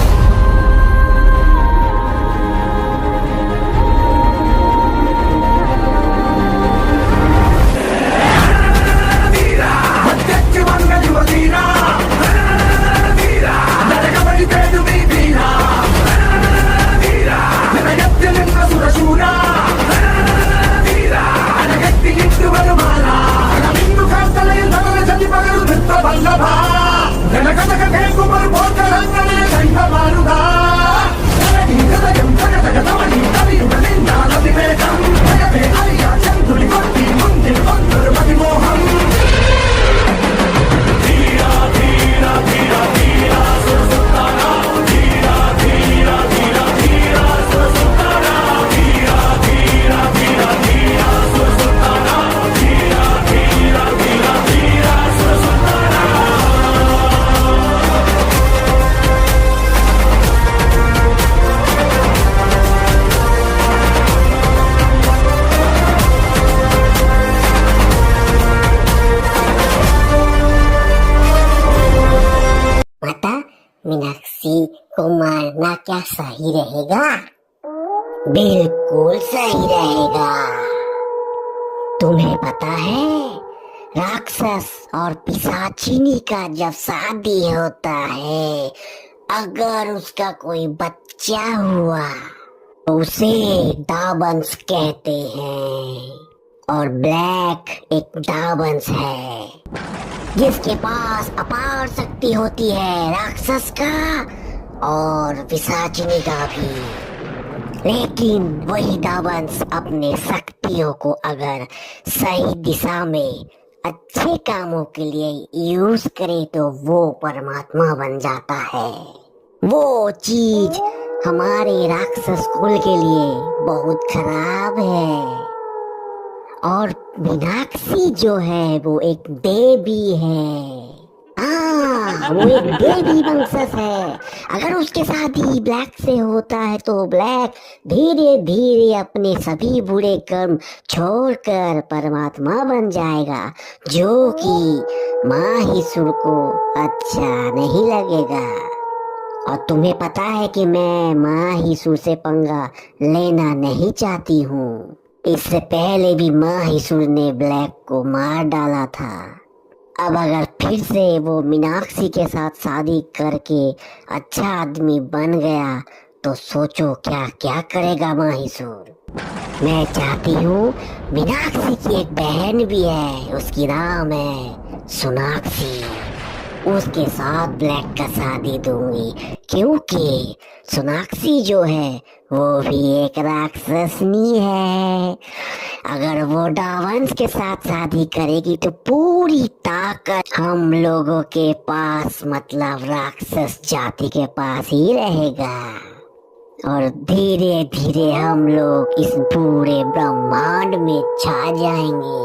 मीनाक्षी को मारना क्या सही रहेगा? बिल्कुल सही रहेगा। तुम्हें पता है, राक्षस और पिशाचिनी का जब शादी होता है, अगर उसका कोई बच्चा हुआ तो उसे दाबंस कहते हैं। और ब्लैक एक दाबंस है जिसके पास अपार शक्ति होती है, राक्षस का और पिशाचिनी का भी। लेकिन वही दाबंस अपने शक्तियों को अगर सही दिशा में अच्छे कामों के लिए यूज करे तो वो परमात्मा बन जाता है। वो चीज हमारे राक्षस कुल के लिए बहुत खराब है। और मीनाक्षी जो है वो एक देवी है। वो एक देवी वंशज है। अगर उसके शादी ब्लैक से होता है तो ब्लैक धीरे धीरे अपने सभी बुरे कर्म छोड़कर परमात्मा बन जाएगा, जो कि माहिसुर को अच्छा नहीं लगेगा। और तुम्हें पता है कि मैं माहिसुर से पंगा लेना नहीं चाहती हूँ। इससे पहले भी माहिसुर ने ब्लैक को मार डाला था। अब अगर फिर से वो मीनाक्षी के साथ शादी करके अच्छा आदमी बन गया तो सोचो क्या क्या करेगा माहिसुर। मैं चाहती हूँ, मीनाक्षी की एक बहन भी है, उसकी नाम है सोनाक्षी। उसके साथ ब्लैक का शादी दूंगी। क्योंकि सोनाक्षी जो है वो भी एक राक्षसनी है। अगर वो डावंस के साथ शादी करेगी तो पूरी ताकत हम लोगों के पास, मतलब राक्षस जाति के पास ही रहेगा और धीरे धीरे हम लोग इस पूरे ब्रह्मांड में छा जाएंगे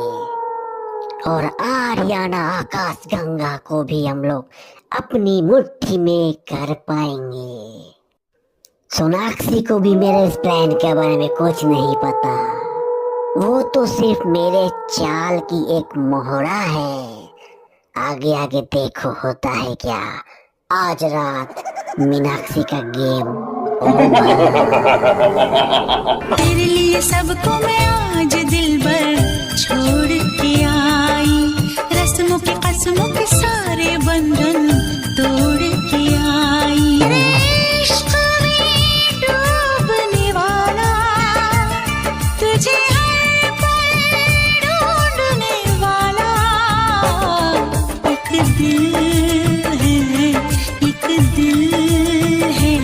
और आर्याना आकाश गंगा को भी हम लोग अपनी मुट्ठी में कर पाएंगे। सोनाक्षी को भी मेरे इस प्लान के बारे में कुछ नहीं पता, वो तो सिर्फ मेरे चाल की एक मोहरा है। आगे आगे देखो होता है क्या। आज रात मीनाक्षी का गेम तेरे लिए सबको मैं आज दिल भर छोड़ के आई, रस्मों के कसमों के सारे बंधन तोड़ के आई। इश्क में डूबने वाला तुझे हर पल ढूंढने वाला एक दिल है, एक दिल है।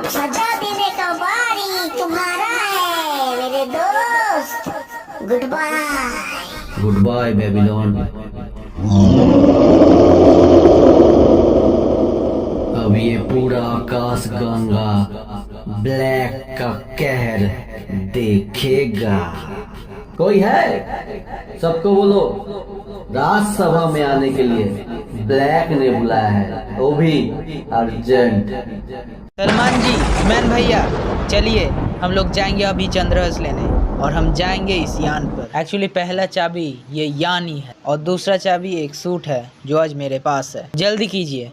सजा देने का बारी तुम्हारा है मेरे दोस्त। Good bye. Good bye Babylon. अब ये पूरा आकाश गंगा ब्लैक का कहर देखेगा। कोई है? सबको बोलो राज्यसभा में आने के लिए ब्लैक ने बुलाया है, वो भी अर्जेंट। सलमान जी, मैन भैया, चलिए हम लोग जाएंगे अभी चंद्रहस लेने और हम जाएंगे इस यान पर। एक्चुअली पहला चाबी ये यान ही है और दूसरा चाबी एक सूट है जो आज मेरे पास है। जल्दी कीजिए।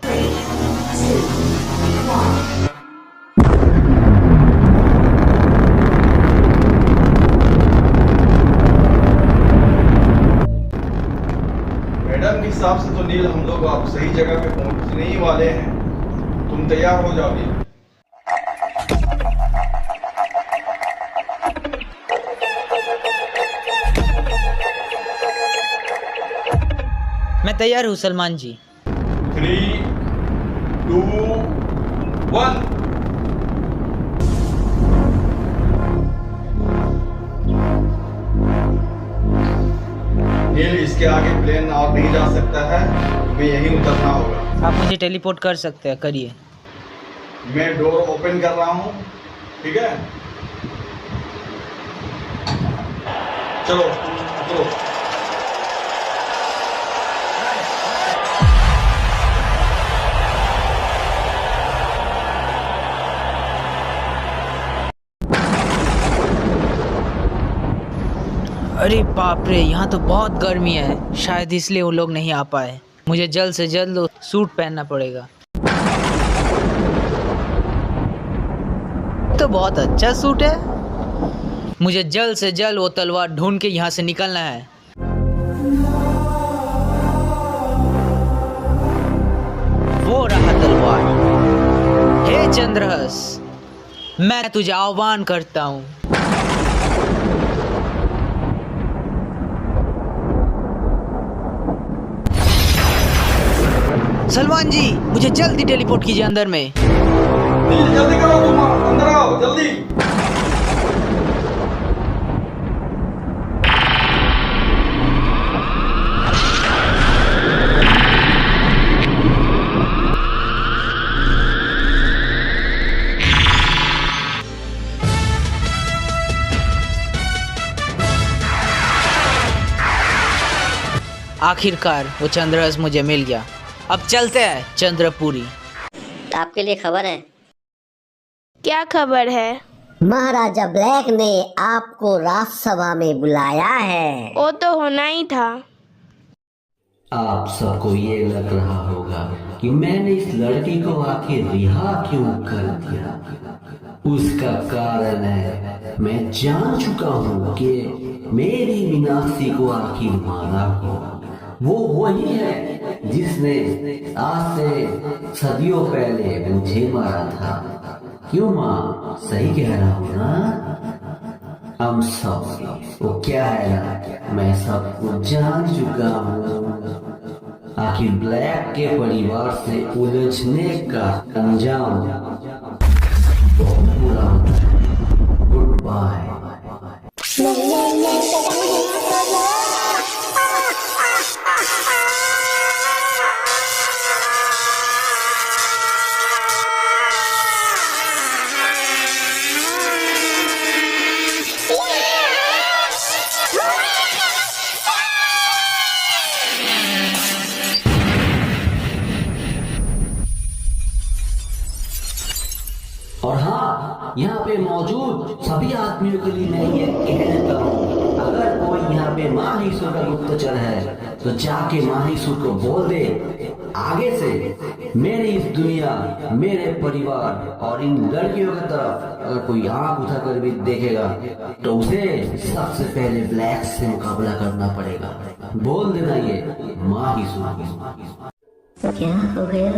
मैडम के हिसाब से तो नील हम लोग आप सही जगह पे पहुंचने ही वाले हैं। तुम तैयार हो जाओ नील। मैं तैयार हूँ सलमान जी। 3, 2, 1। नील, इसके आगे प्लेन और नहीं जा सकता है, तुम्हें यहीं उतरना होगा। आप मुझे टेलीपोर्ट कर सकते हैं, करिए। मैं डोर ओपन कर रहा हूँ, ठीक है? चलो उतरो। अरे बाप रे, यहाँ तो बहुत गर्मी है, शायद इसलिए वो लोग नहीं आ पाए। मुझे जल्द से जल्द वो सूट पहनना पड़ेगा। तो बहुत अच्छा सूट है। मुझे जल्द से जल्द वो तलवार ढूंढ के यहाँ से निकलना है। वो रहा तलवार। हे चंद्रहस, मैं तुझे आह्वान करता हूँ। सलमान जी, मुझे जल्दी टेलीपोर्ट कीजिए अंदर में। जल्दी करो, तुम अंदर आओ जल्दी। आखिरकार वो चंद्रहस मुझे मिल गया। अब चलते हैं चंद्रपुरी। आपके लिए खबर है। क्या खबर है? महाराजा ब्लैक ने आपको राज्यसभा में बुलाया है। वो तो होना ही था। आप सबको ये लग रहा होगा कि मैंने इस लड़की को आखिर रिहा क्यों कर दिया। उसका कारण है मैं जान चुका हूँ कि मेरी मीनाक्षी को आखिर मारा वो वही है जिसने आज से सदियों पहले मुझे मारा था। क्यों माँ, सही कह रहा हूँ ना? हम सब वो क्या है ना, मैं सब कुछ जान चुका हूँ। आखिर ब्लैक के परिवार से उलझने का अंजाम बहुत बुरा होता है। Good bye. और हाँ, यहाँ पे मौजूद सभी आदमियों के लिए मैं ये कह देता हूँ, अगर कोई यहाँ पे माहिसूर का गुप्तचर है तो जाके माहिसूर को बोल दे आगे से मेरी इस दुनिया, मेरे परिवार और इन लड़कियों की तरफ अगर कोई आंख उठाकर भी देखेगा तो उसे सबसे पहले ब्लैक से मुकाबला करना पड़ेगा। बोल देना ये माहिसूर। क्या हो गया?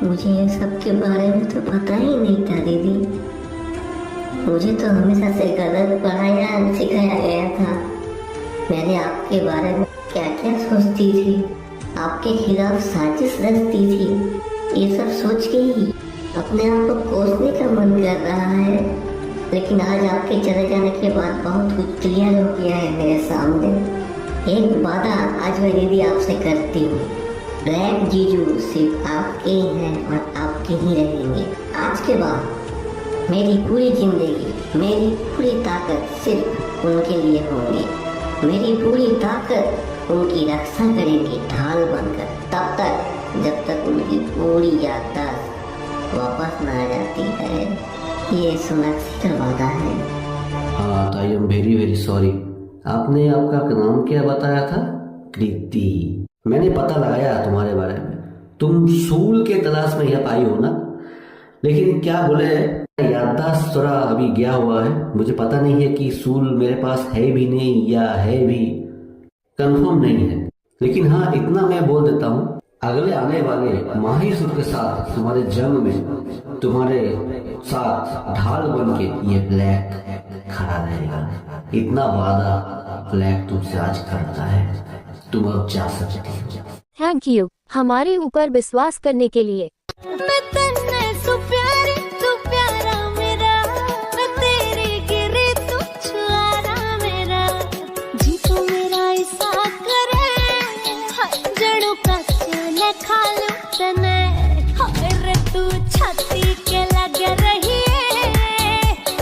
मुझे ये सब के बारे में तो पता ही नहीं था दीदी। मुझे तो हमेशा से गलत पढ़ाया सिखाया गया था। मैंने आपके बारे में क्या क्या सोचती थी, आपके खिलाफ साजिश रचती थी। ये सब सोच के ही अपने आप को कोसने का मन कर रहा है। लेकिन आज आपके चले जाने के बाद बहुत कुछ क्लियर हो गया है मेरे सामने। एक वादा आज मैं दीदी आपसे करती हूँ, ब्लैक जीजू सिर्फ आपके ही हैं और आपके ही रहेंगे। आज के बाद मेरी पूरी जिंदगी, मेरी पूरी ताकत सिर्फ उनके लिए होगी। मेरी पूरी ताकत उनकी रक्षा करेगी ढाल बनकर, तब तक जब तक उनकी पूरी याददाश्त वापस न आ जाती है। ये सोनाक्षी का वादा है। हाँ तो I am very very sorry. आपने आपका नाम क्या बताया था? कृति। मैंने पता लगाया तुम्हारे बारे में, तुम सूल के तलाश में यहाँ आई हो ना। लेकिन क्या बोले, याददाश्त थोड़ा अभी गया हुआ है। मुझे पता नहीं है कि सूल मेरे पास है भी नहीं या है भी, कंफर्म नहीं है। लेकिन हाँ इतना मैं बोल देता हूँ, अगले आने वाले माहिसूर के साथ तुम्हारे जंग में तुम्हारे साथ ढाल बन के ये ब्लैक खड़ा रहेगा। इतना वादा ब्लैक तुमसे आज करता है। तुम अब जा सकती हो। थैंक यू हमारे ऊपर विश्वास करने के लिए। मैं तन्ने सो प्यारी तू प्यारा मेरा, मैं तेरे गिरे तू छुआरा मेरा। जी तू मेरा ऐसा करे जड़ों का चूल्हा खा लूं तने। रे तू छाती के लग रही है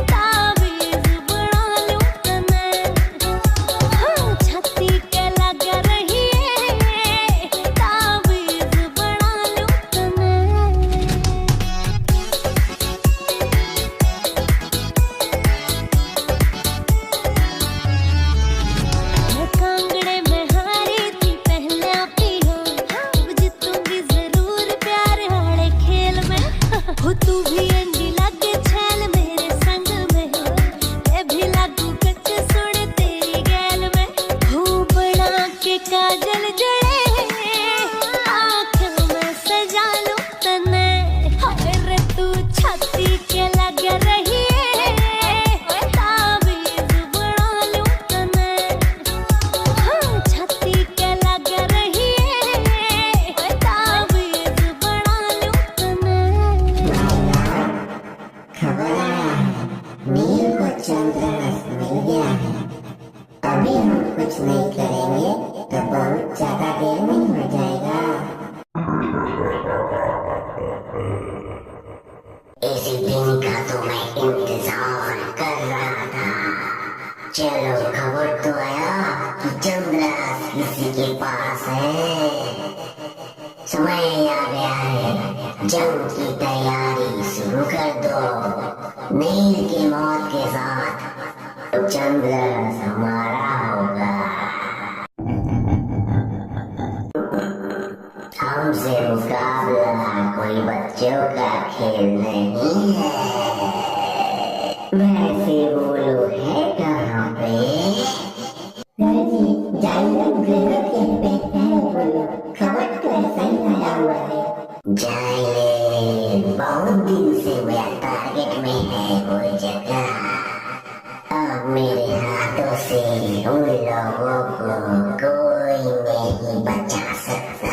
ताबीज बना लूं तने। छाती के लग रही है ताबीज बना लूं तने। मैं कांगड़े में हारी थी पहले आपी हो, अब जीतूंगी जरूर प्यार हारे खेल में। हो तू भी अंडी लागे छैल मेरे संग में, मैं भी लागू कच्चे सुन तेरी गैल में। हो बना के काजल जड़े आँखों में सजा लूं तने। रे तू छाती के लग रही है ताबीज बना लूं तने। छाती के लग रही है ताबीज बना लूं तने। खबर आया है, नील को चंद्रहास मिल गया है। अभी हम कुछ नहीं करेंगे तो बहुत ज्यादा देर में हो जाएगा। इसी दिन का तो मैं इंतजार कर रहा था। चलो खबर तो आया कि चंद्रहास किसी के पास है। समय आ गया है, जंग की तैयारी शुरू कर दो। नील की मौत के साथ तो चंद्रहास हमारा होगा। हमसे मुकाबला नहीं है। वैसे वो लोग है कहाँ पे? जी जाइलम ग्रेनर के पे है वो लोग, खबर तो ऐसा ही आया हुआ है। जाइले बहुत दिन से मेरा टारगेट में है वो जगह। अब मेरे हाथों से उन लोगों को कोई नहीं बचा सकता।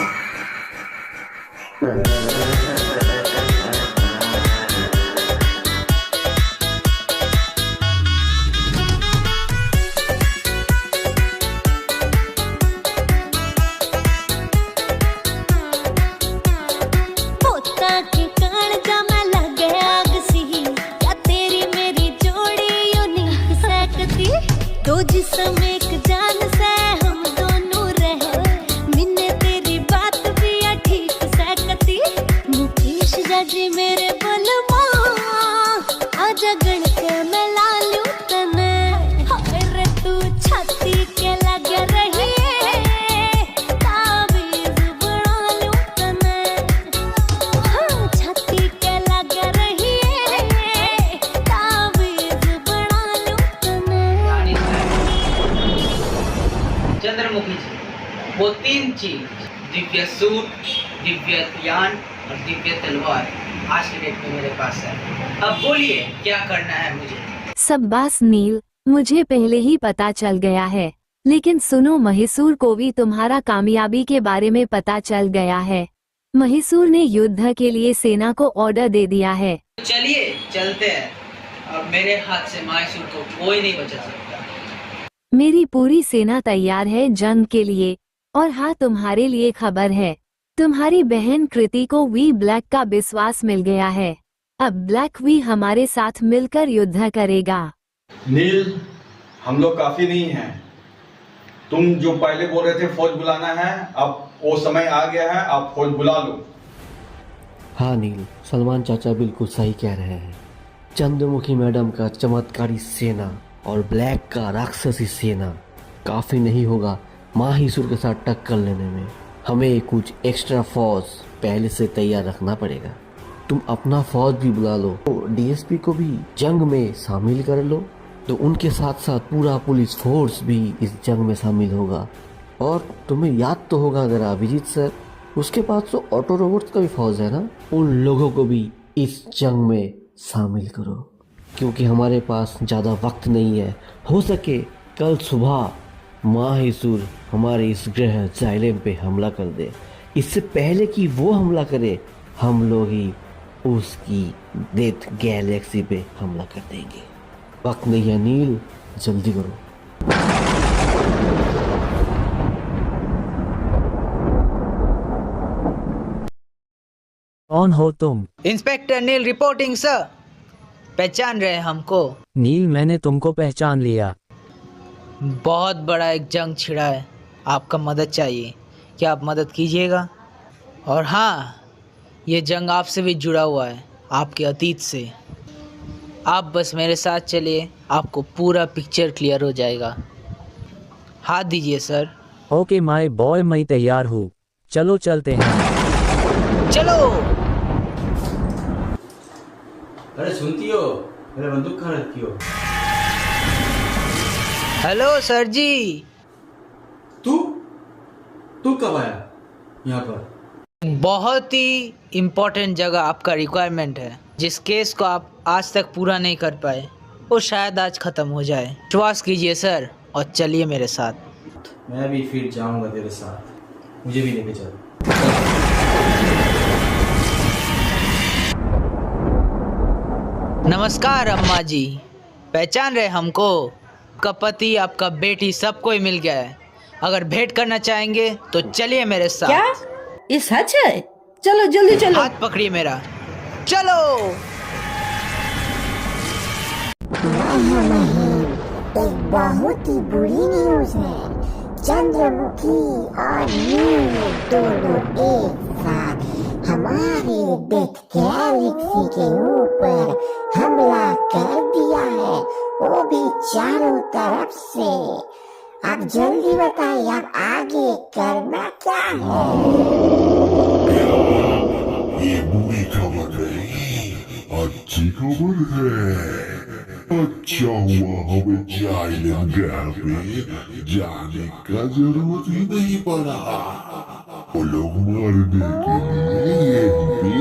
पोता के कान जमा लग आग सी, क्या तेरी मेरी जोड़ी यूनिक सकती। दो जिस्म एक जान से हम दोनों रहे, मिन्ने तेरी बात भी ठीक सकती। मुकेश जाजी मेरे बलमा, आजा गण के मैं ला लूं तने। हाय रे तू छाती के लग रही, ताबीज बना लूं तने। हाँ छाती के लग रही, ताबीज बना लूं तने। चंद्रमुखी जी, वो 3 चीज, दिव्य सूट, दिव्य ज्ञान और दिव्य तलवार आज के डेट में मेरे पास है। अब बोलिए क्या करना है मुझे? शाबाश नील, मुझे पहले ही पता चल गया है। लेकिन सुनो, महिसूर को भी तुम्हारा कामयाबी के बारे में पता चल गया है। महिसूर ने युद्ध के लिए सेना को ऑर्डर दे दिया है। चलिए चलते हैं। अब मेरे हाथ से महिसूर को कोई नहीं बचा सकता। मेरी पूरी सेना तैयार है जंग के लिए। और हाँ, तुम्हारे लिए खबर है, तुम्हारी बहन कृति को वी ब्लैक का विश्वास मिल गया है। अब ब्लैक वी हमारे साथ मिलकर युद्ध करेगा। नील, हम लोग काफी नहीं हैं। तुम जो पहले बोल रहे थे फौज बुलाना है, अब वो समय आ गया है, आप फौज बुला लो। हाँ नील, सलमान चाचा बिल्कुल सही कह रहे हैं। चंद्रमुखी मैडम का चमत्कारी सेना और ब्लैक का राक्षसी सेना काफ़ी नहीं होगा माहिसूर के साथ टक्कर लेने में। हमें कुछ एक्स्ट्रा फौज पहले से तैयार रखना पड़ेगा। तुम अपना फौज भी बुला लो, तो डीएसपी को भी जंग में शामिल कर लो, तो उनके साथ साथ पूरा पुलिस फोर्स भी इस जंग में शामिल होगा। और तुम्हें याद तो होगा जरा अभिजीत सर, उसके पास तो ऑटो रोबोट्स का भी फौज है ना, उन लोगों को भी इस जंग में शामिल करो, क्योंकि हमारे पास ज़्यादा वक्त नहीं है। हो सके कल सुबह माहिसूर हमारे इस ग्रह जाइलम पे हमला कर दे। इससे पहले कि वो हमला करे, हम लोग ही उसकी डेथ गैलेक्सी पे हमला कर देंगे। वक्त नहीं है नील, जल्दी करो। कौन हो तुम? इंस्पेक्टर नील रिपोर्टिंग सर। पहचान रहे हमको? नील, मैंने तुमको पहचान लिया। बहुत बड़ा एक जंग छिड़ा है, आपका मदद चाहिए, क्या आप मदद कीजिएगा? और हाँ, ये जंग आपसे भी जुड़ा हुआ है, आपके अतीत से। आप बस मेरे साथ चलिए, आपको पूरा पिक्चर क्लियर हो जाएगा। हाथ दीजिए सर। ओके माय बॉय, मैं तैयार हूँ, चलो चलते हैं। चलो। अरे सुनती हो, मेरा बंदूक कहाँ रखी हो? हेलो सर जी। तू कब आया यहाँ पर? बहुत ही इम्पोर्टेंट जगह आपका रिक्वायरमेंट है। जिस केस को आप आज तक पूरा नहीं कर पाए, वो शायद आज खत्म हो जाए। विश्वास कीजिए सर और चलिए मेरे साथ। मैं भी फिर जाऊंगा तेरे साथ, मुझे भी लेके चल। नमस्कार अम्मा जी, पहचान रहे हमको? आपका पति, आपका बेटी, सबको ही मिल गया है। अगर भेंट करना चाहेंगे तो चलिए मेरे साथ। क्या ये सच है? चलो जल्दी चलो। हाथ पकड़िए मेरा, चलो। एक बहुत ही बुरी न्यूज है। चंद्रमुखी और नील दोनों एक साथ हमारे डेथ गैलेक्सी के ऊपर हमला कर दिया है, वो भी चारों तरफ से। अब जल्दी बताइए, अब आगे करना क्या है? ये बुरी खबर रही। अच्छी खबर है। अच्छा हुआ हमें जाइलेंट ग्रह पे जाने का जरूरत ही नहीं पड़ा। वो लोग मरने के लिए यहीं पे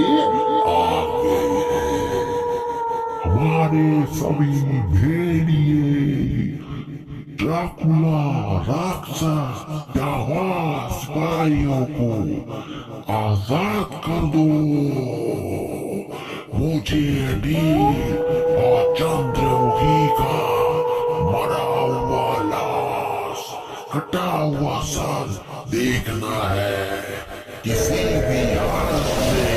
आ गए हैं। हमारे सभी भेड़िए, ड्राकुला, राक्षस, डावा सिपाहियों को आजाद कर दो। मुझे नील और चंद्रमुखी का मरा हुआ लाश, कटा हुआ सर देखना है किसी भी हालत में।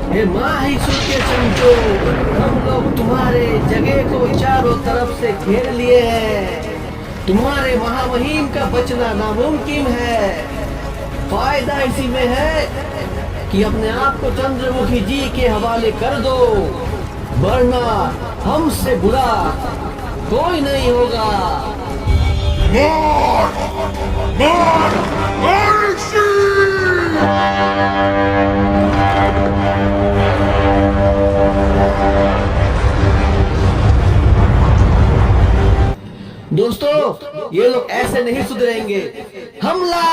हे माहिसुर के चमचो, हम लोग तुम्हारे जगह को चारों तरफ से घेर लिए हैं। तुम्हारे महामहिम का बचना नामुमकिन है। फायदा इसी में है कि अपने आप को चंद्रमुखी जी के हवाले कर दो, वरना हमसे बुरा कोई नहीं होगा। दोस्तों, ये लोग ऐसे नहीं सुधरेंगे। हमला!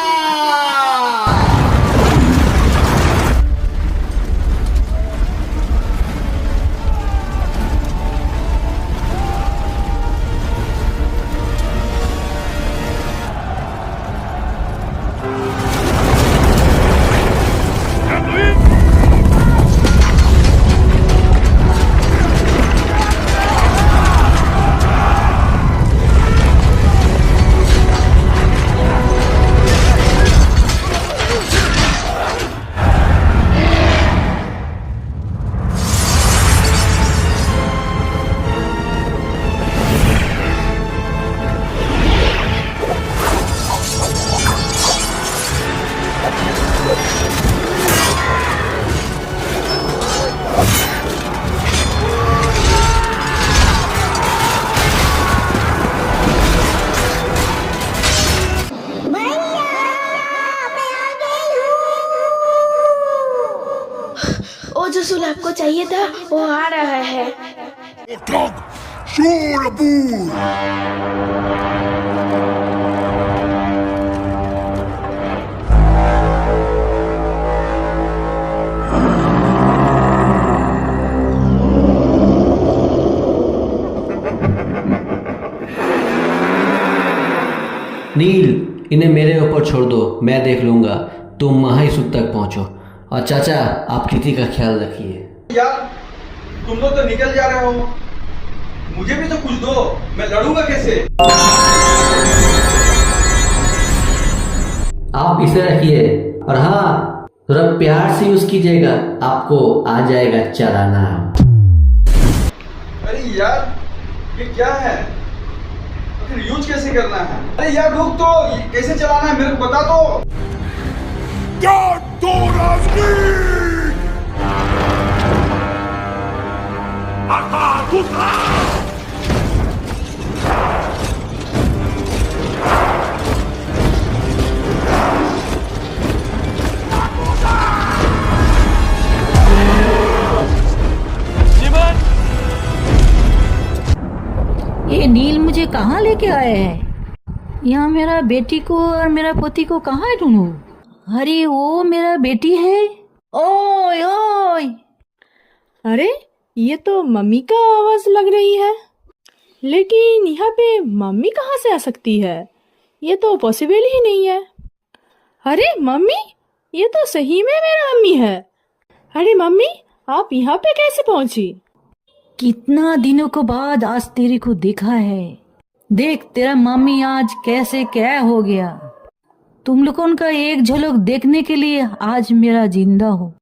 वो जो सुलभ को चाहिए था वो आ रहा है। नील, इन्हें मेरे ऊपर छोड़ दो, मैं देख लूंगा। तुम महाईसुर तक पहुंचो। और चाचा, आप कृति का ख्याल रखिए। यार, तुम लोग तो निकल जा रहे हो, मुझे भी तो कुछ दो, मैं लड़ूंगा कैसे? आप इसे रखिए, और हाँ, थोड़ा प्यार से यूज कीजिएगा, आपको आ जाएगा चलाना। अरे यार, ये क्या है? फिर यूज कैसे करना है? अरे यार रुक तो, ये कैसे चलाना है मेरे को बता दो। ये नील मुझे कहाँ लेके आए हैं? यहाँ मेरा बेटी को और मेरा पोती को कहाँ ढूंढूं? अरे वो मेरा बेटी है। ओए ओए, अरे ये तो मम्मी का आवाज लग रही है, लेकिन यहाँ पे मम्मी कहाँ से आ सकती है? ये तो पॉसिबल ही नहीं है। अरे मम्मी, ये तो सही में मेरा मम्मी है। अरे मम्मी, आप यहाँ पे कैसे पहुंची? कितना दिनों के बाद आज तेरे को देखा है। देख तेरा मम्मी आज कैसे क्या हो गया। तुम लोगों का एक झलक देखने के लिए आज मेरा जिंदा हो।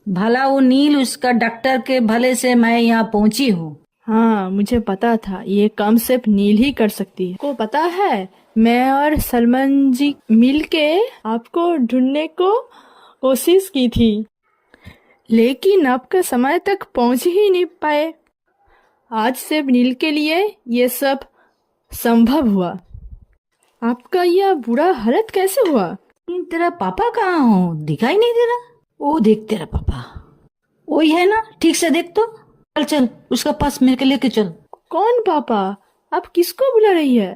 भला वो नील उसका डॉक्टर के भले से मैं यहाँ पहुंची हूँ। हाँ, मुझे पता था ये काम सिर्फ नील ही कर सकती है। को पता है, मैं और सलमान जी मिलके आपको ढूंढने को कोशिश की थी, लेकिन आपका समय तक पहुंच ही नहीं पाए। आज सिर्फ नील के लिए ये सब संभव हुआ। आपका यह बुरा हालत कैसे हुआ? तेरा पापा कहाँ हो? दिखाई नहीं दे रहा। ओ देख तेरा पापा वही है ना, ठीक से देख तो। चल चल उसका पास मेरे को लेके चल। कौन पापा? आप किसको बुला रही है?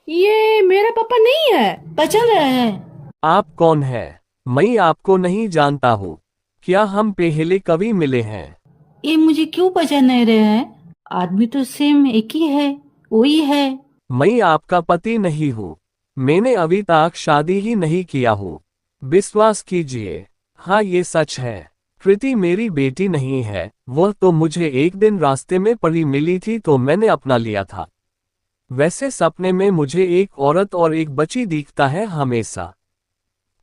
ये मेरा पापा नहीं है। पहचान रहा है? आप कौन है? मैं आपको नहीं जानता हूँ। क्या हम पहले कभी मिले हैं? ये मुझे क्यों पहचान नहीं रहे हैं? आदमी तो सेम एक ही है, वही है। मैं आपका पति नहीं हूँ। मैंने अभी तक शादी ही नहीं किया हूँ। विश्वास कीजिए, हाँ ये सच है। कृति मेरी बेटी नहीं है। वह तो मुझे एक दिन रास्ते में पड़ी मिली थी तो मैंने अपना लिया था। वैसे सपने में मुझे एक औरत और एक बच्ची दिखता है हमेशा।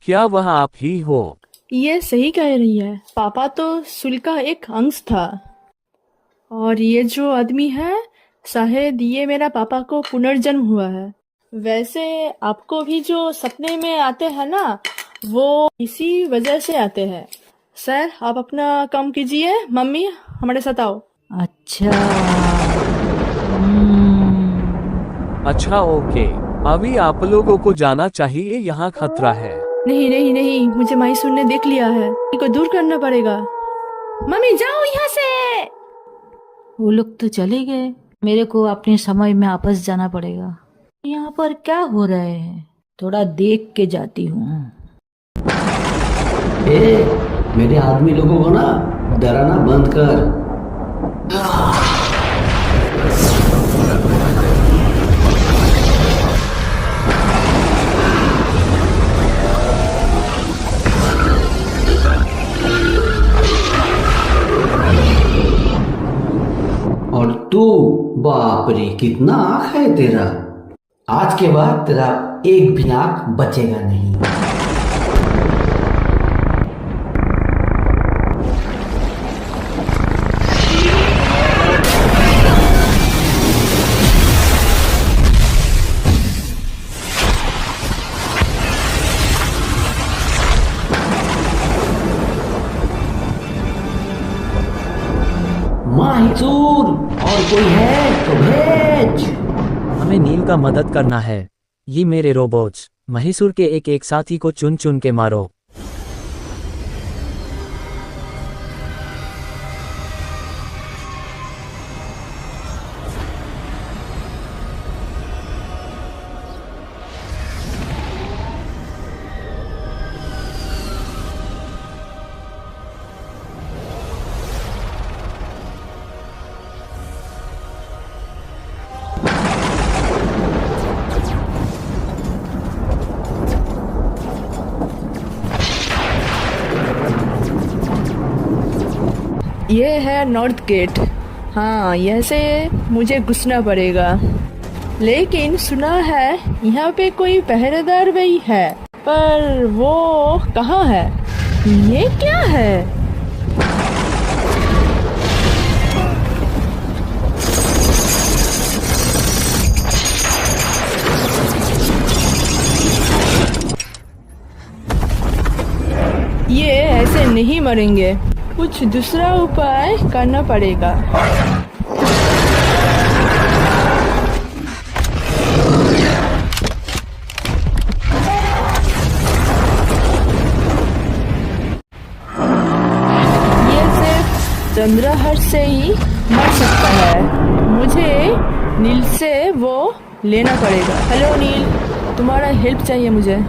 क्या वह आप ही हो? ये सही कह रही है। पापा तो सुल का एक अंश था, और ये जो आदमी है शायद ये मेरा पापा को पुनर्जन्म हुआ है। वैसे आपको भी जो सपने में आते हैं ना, वो इसी वजह से आते हैं। सर, आप अपना काम कीजिए, मम्मी हमारे साथ आओ। अच्छा ओके, अभी आप लोगों को जाना चाहिए, यहाँ खतरा है। नहीं नहीं नहीं, मुझे माहीसुर ने देख लिया है। इनको दूर करना पड़ेगा। मम्मी जाओ यहाँ से। वो लोग तो चले गए, मेरे को अपने समय में वापस जाना पड़ेगा। यहाँ पर क्या हो रहा है? थोड़ा देख के जाती हूँ। मेरे आदमी लोगों को ना डराना बंद कर। और तू, बाप रे कितना आँख है तेरा। आज के बाद तेरा एक भी आँख बचेगा नहीं। माहीसुर, और कोई है तो भेज। हमें नील का मदद करना है। ये मेरे रोबोट्स महिसूर के एक एक साथी को चुन चुन के मारो। ये है नॉर्थ गेट। हाँ, यहाँ से मुझे घुसना पड़ेगा, लेकिन सुना है यहाँ पे कोई पहरेदार भी है, पर वो कहाँ है? ये क्या है? ये ऐसे नहीं मरेंगे, कुछ दूसरा उपाय करना पड़ेगा। ये सिर्फ चंद्रहर से ही मर सकता है। मुझे नील से वो लेना पड़ेगा। हेलो नील, तुम्हारा हेल्प चाहिए मुझे।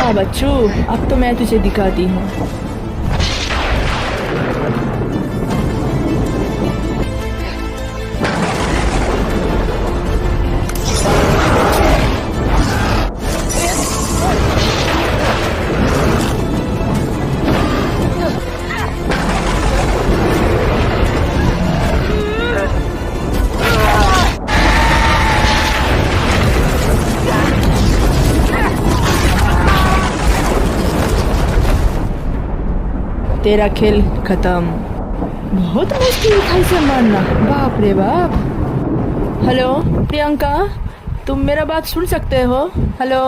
बच्चू, अब तो मैं तुझे दिखाती हूँ। तेरा खेल खत्म। बहुत मुश्किल था इसे मारना, बाप रे बाप। हेलो प्रियंका, तुम मेरा बात सुन सकते हो? हेलो,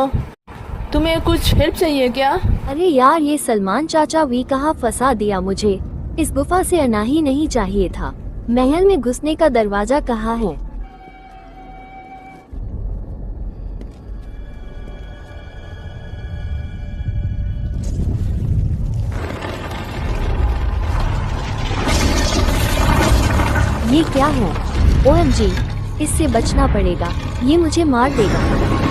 तुम्हें कुछ हेल्प चाहिए क्या? अरे यार, ये सलमान चाचा भी कहाँ फंसा दिया मुझे। इस गुफा से आना ही नहीं चाहिए था। महल में घुसने का दरवाजा कहाँ है? ये क्या है? OMG, इससे बचना पड़ेगा, ये मुझे मार देगा।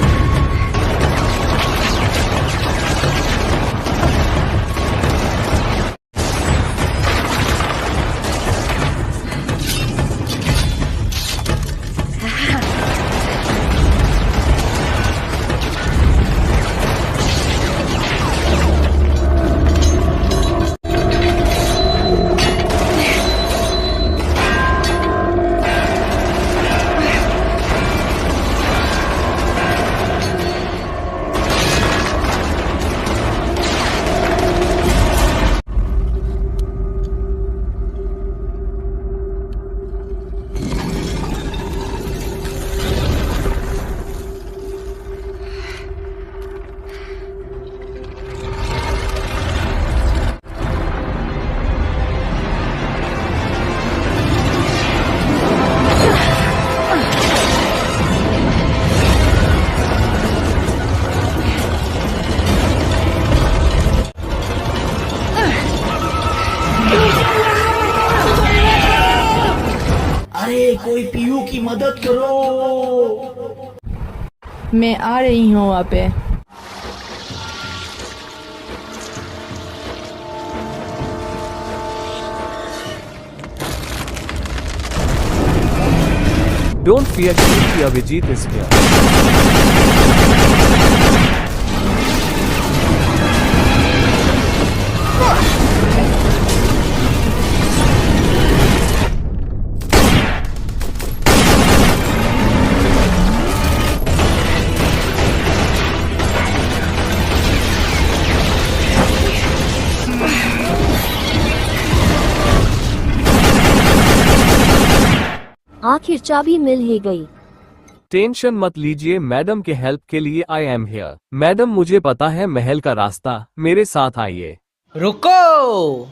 अरे कोई पीयू की मदद करो। मैं आ रही हूँ वहाँ पे। Don't fear, Kirti, Abhijit is here. आखिर चाबी मिल ही गई। टेंशन मत लीजिए मैडम, के हेल्प के लिए आई एम हियर। मैडम, मुझे पता है महल का रास्ता, मेरे साथ आइए। रुको,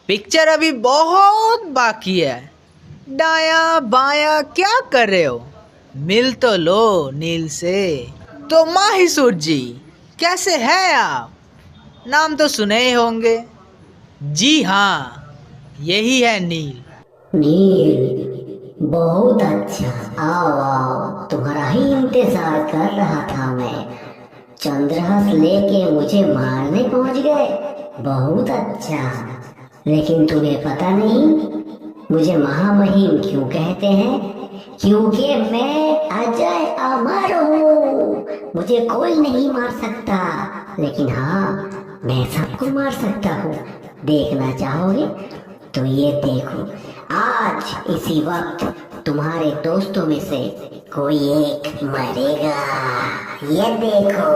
पिक्चर अभी बहुत बाकी है। दाया बाया क्या कर रहे हो? मिल तो लो नील से। तो माहिसूर जी, कैसे हैं आप? नाम तो सुने ही होंगे। जी हाँ, यही है नील। नील, बहुत अच्छा। आओ आओ, तुम्हारा ही इंतजार कर रहा था मैं। चंद्रहास लेके मुझे मारने पहुंच गए, बहुत अच्छा। लेकिन तुम्हें पता नहीं मुझे महामहिम क्यों कहते हैं? क्योंकि मैं अजय अमर हूँ, मुझे कोई नहीं मार सकता। लेकिन हाँ, मैं सबको मार सकता हूँ। देखना चाहोगे तो ये देखो, आज इसी वक्त तुम्हारे दोस्तों में से कोई एक मरेगा। ये देखो,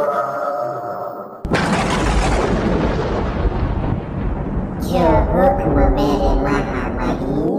जो हुक्म मेरे महामहिम।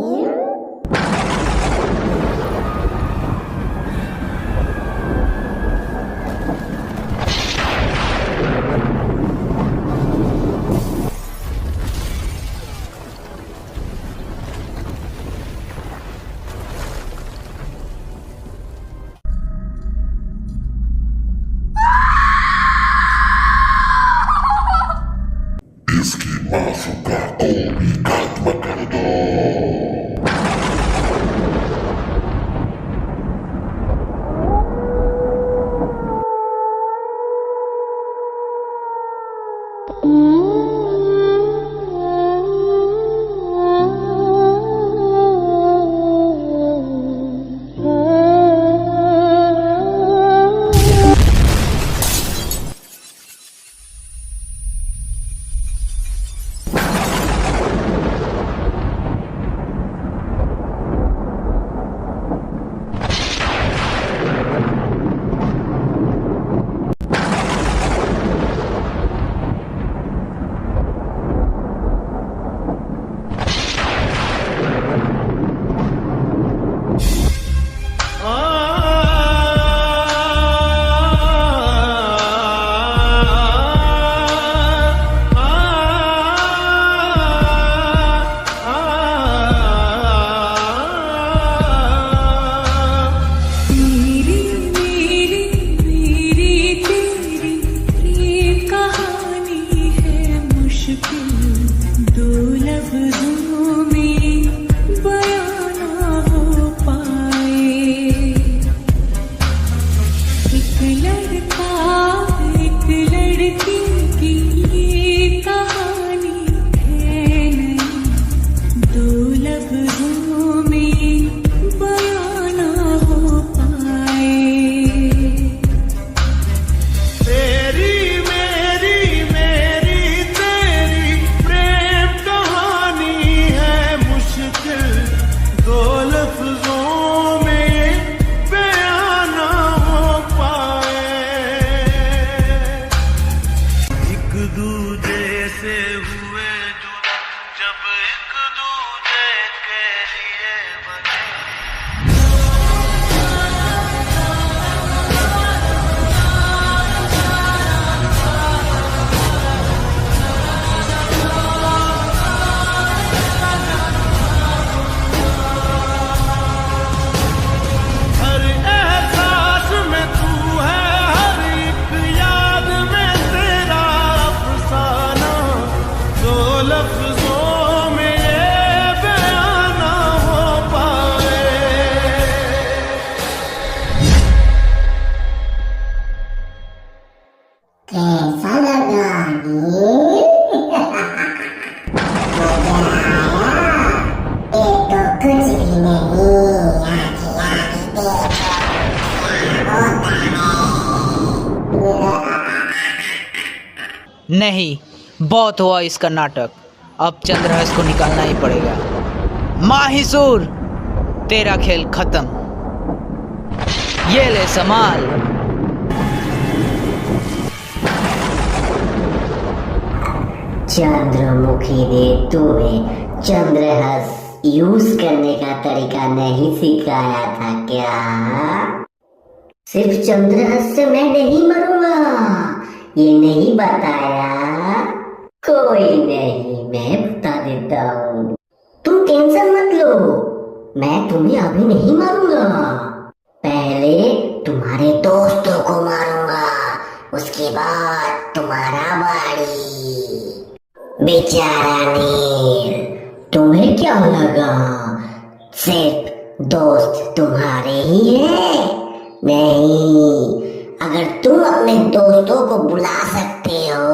हर एहसास में तू है, हर एक याद में तेरा अफसाना, दो लफ्जों में ये बयान ना हो पाए। कैसा लगा नील? मजा आया? ये तो कुछ भी नहीं, आगे आगे देखो क्या होता है। नहीं, बहुत हुआ इसका नाटक। अब चंद्रहंस को निकालना ही पड़ेगा। माहिसूर, तेरा खेल खत्म। ये ले संभाल। चंद्रमुखी ने तुम्हें चंद्रहंस यूज करने का तरीका नहीं सिखाया था क्या? सिर्फ चंद्रहंस से मैं नहीं मरूंगा, ये नहीं बताया? कोई नहीं, मैं बता देता हूँ। तुम टेंशन मत लो, मैं तुम्हें अभी नहीं मारूंगा। पहले तुम्हारे दोस्तों को मारूंगा, उसके बाद तुम्हारा बारी। बेचारा नील, तुम्हें क्या लगा सिर्फ दोस्त तुम्हारे ही हैं? नहीं, अगर तुम अपने दोस्तों को बुला सकते हो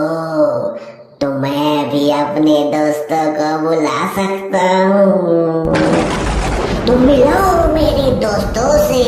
तो मैं भी अपने दोस्तों को बुला सकता हूँ। तुम मिलो मेरे दोस्तों से।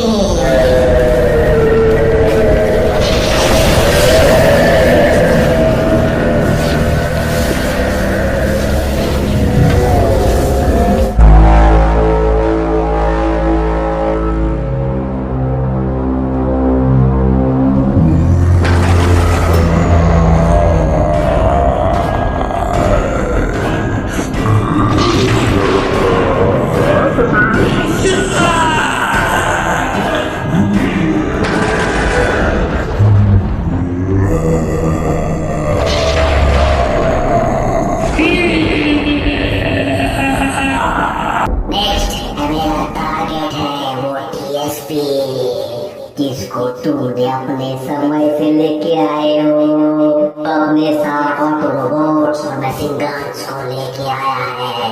जिसको तुमने अपने समय से लेके आए हो, अपने साथ ऑटो रोबोट्स और मशीन गन्स को लेके आया है।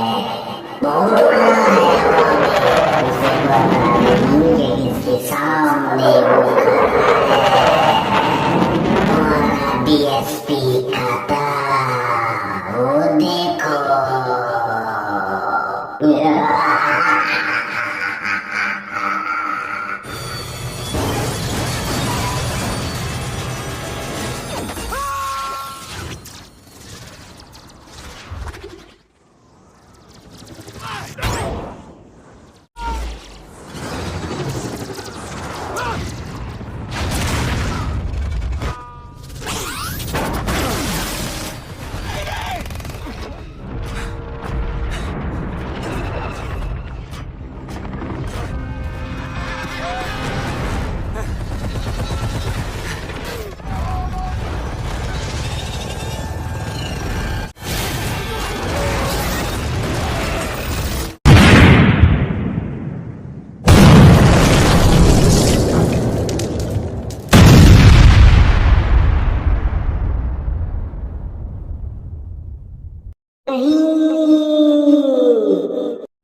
बहुत बड़ा है, उसे बता नहीं कि इसके सामने वो खड़ा है। तुम्हारा डीएसपी खाता, वो देखो।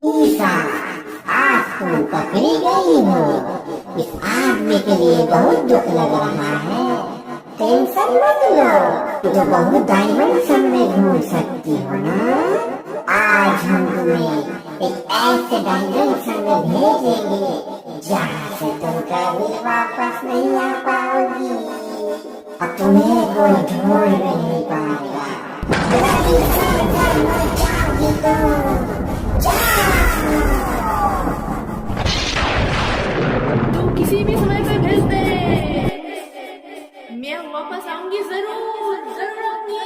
ईसा, आज तुम पकड़ी गई हो। इस आदमी के लिए बहुत दुख लग रहा है। टेंशन मत लो, जो बहुत डायमेंशन में घूम सकती हो ना। आज हम तुम्हें एक ऐसे डायमेंशन में भेजेंगे जहाँ से तुम कभी वापस नहीं आ पाओगी और तुम्हें कोई ढूंढ नहीं पाएगा। तुम किसी भी समय पे भेज दे, मैं वापस आऊंगी जरूर, जरूर आऊंगी।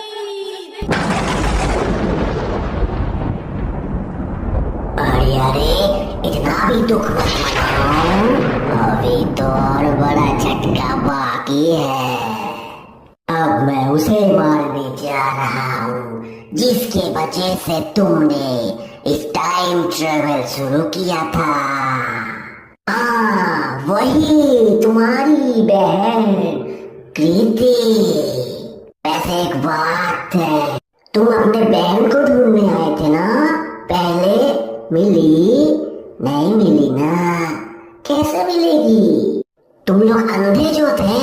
इतना भी दुख मत मनाओ, अभी तो और बड़ा झटका बाकी है। अब मैं उसे मारने जा रहा हूँ जिसके वजह से तुमने इस टाइम ट्रेवल शुरू किया था। हाँ, वही तुम्हारी बहन कृति। वैसे एक बात है, तुम अपने बहन को ढूंढने आए थे ना? पहले मिली नहीं मिली ना? कैसे मिलेगी? तुम लोग अंधे जो थे,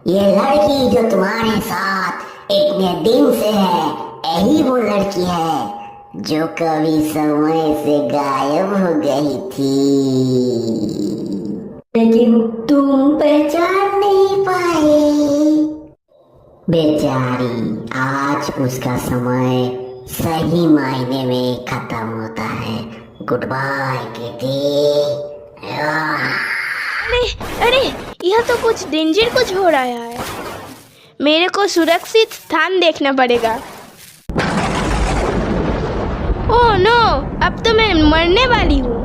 ये लड़की जो तुम्हारे साथ इतने दिन से है, यही वो लड़की है जो कभी समय से गायब हो गई थी, लेकिन तुम पहचान नहीं पाए। बेचारी, आज उसका समय सही मायने में खत्म होता है। गुड बाय कृति। अरे यह तो कुछ डेंजर कुछ हो रहा है। मेरे को सुरक्षित स्थान देखना पड़ेगा। ओह नो, अब तो मैं मरने वाली हूँ।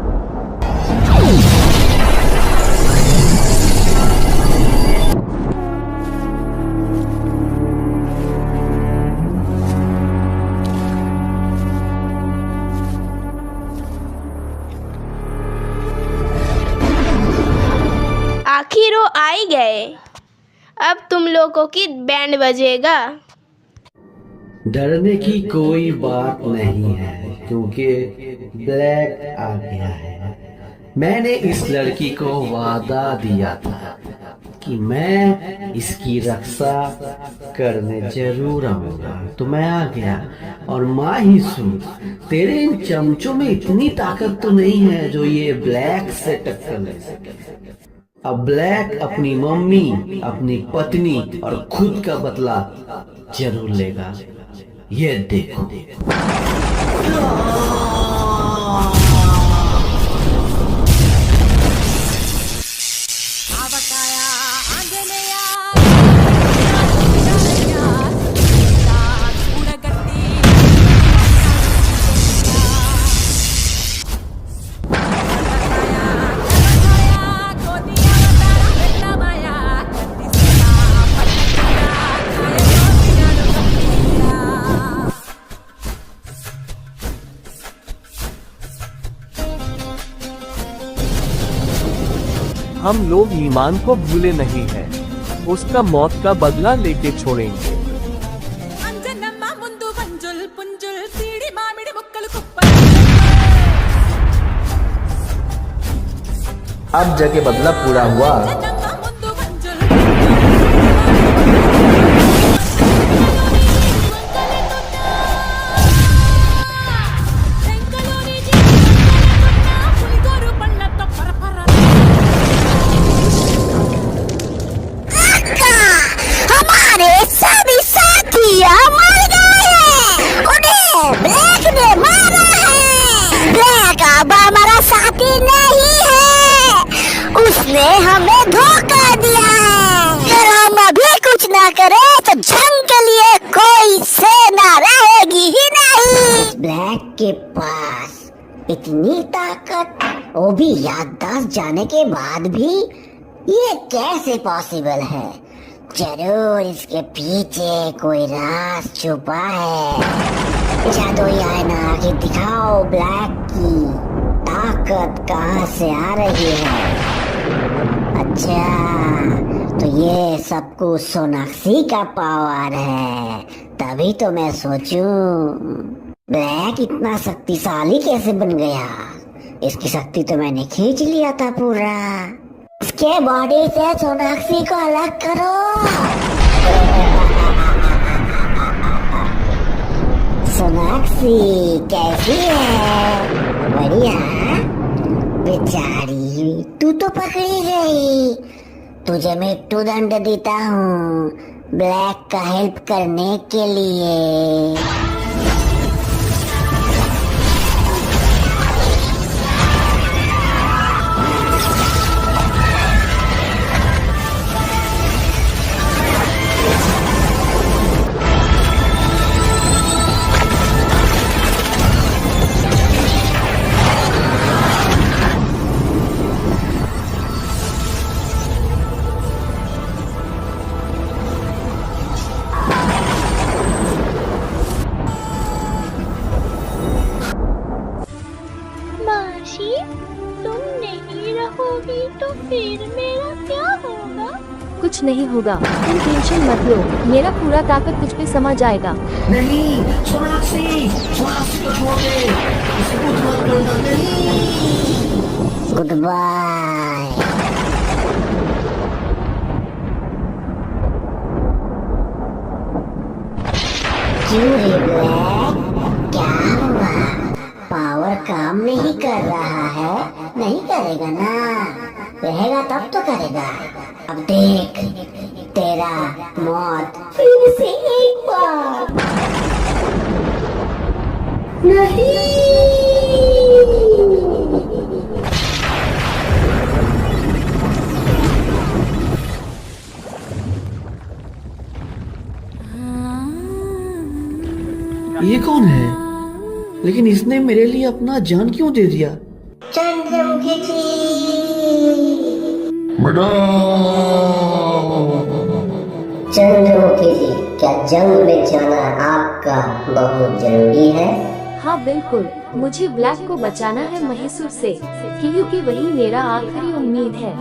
आखिर वो आ ही गए। अब तुम लोगों की बैंड बजेगा। डरने की कोई बात नहीं है क्योंकि ब्लैक आ गया है। मैंने इस लड़की को वादा दिया था कि मैं इसकी रक्षा करने जरूर आऊंगा, तो मैं आ गया। और माहिसू, तेरे इन चमचों में इतनी ताकत तो नहीं है जो ये ब्लैक से टक्कर ले सके। अब ब्लैक अपनी मम्मी, अपनी पत्नी और खुद का बदला जरूर लेगा। ये देखो। हम लोग ईमान को भूले नहीं हैं। उसका मौत का बदला लेके छोड़ेंगे। अब जाके बदला पूरा हुआ। उसने हमें धोखा दिया है। अगर हम अभी कुछ ना करें तो जंग के लिए कोई सेना रहेगी ही नहीं। ब्लैक के पास इतनी ताकत, वो भी याददाश्त जाने के बाद भी, ये कैसे पॉसिबल है? जरूर इसके पीछे कोई राज छुपा है। जादुई आईना आके दिखाओ ब्लैक की ताकत कहाँ से आ रही है। अच्छा, तो ये सब कुछ सोनाक्षी का पावर है। तभी तो मैं सोचूं ब्लैक इतना शक्तिशाली कैसे बन गया। इसकी शक्ति तो मैंने खींच लिया था पूरा। इसके बॉडी से सोनाक्षी को अलग करो। सोनाक्षी कैसी है? बढ़िया। बेचारी, तू तो पकड़ी गई। तुझे मृत्यु दंड देता हूँ ब्लैक का हेल्प करने के लिए। तो फिर मेरा क्या होगा? कुछ नहीं होगा, तुम टेंशन मत लो, मेरा पूरा ताकत तुझ पे समा जाएगा। नहीं, सोनाक्षी को छोड़ दे, इसे कुछ मत करना। नहीं। Good bye. क्यों रे ब्लैक, क्या हुआ? पावर काम नहीं कर रहा है? नहीं करेगा ना, रहेगा तब तो करेगा। अब देख तेरा मौत फिर से एक बार। नहीं। ये कौन है? लेकिन इसने मेरे लिए अपना जान क्यों दे दिया? चंद्रमुखी जी। चंद्रमुखी जी, क्या जंग में जाना आपका बहुत जरूरी है? हाँ बिल्कुल, मुझे ब्लैक को बचाना है महिषुर से, क्योंकि वही मेरा आखिरी उम्मीद है।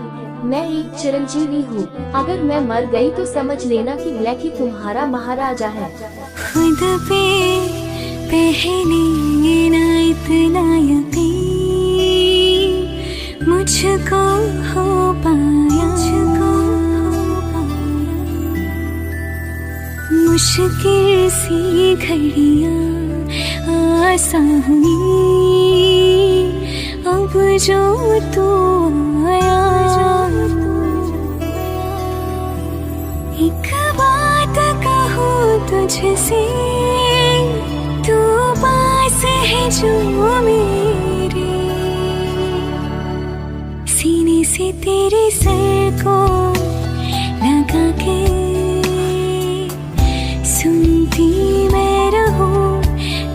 मैं एक चिरंजीवी हूँ, अगर मैं मर गई तो समझ लेना कि ब्लैक ही तुम्हारा महाराजा है। खुद पे पहले ना इतना यकीन मुझको हो पाया, मुश्किल सी घड़ियाँ आसान हुई अब जो तू आया। एक बात कहूँ तुझसे, तू पास है जो मेरे, सीने से तेरे सर को लगा के सुनती मैं रहूं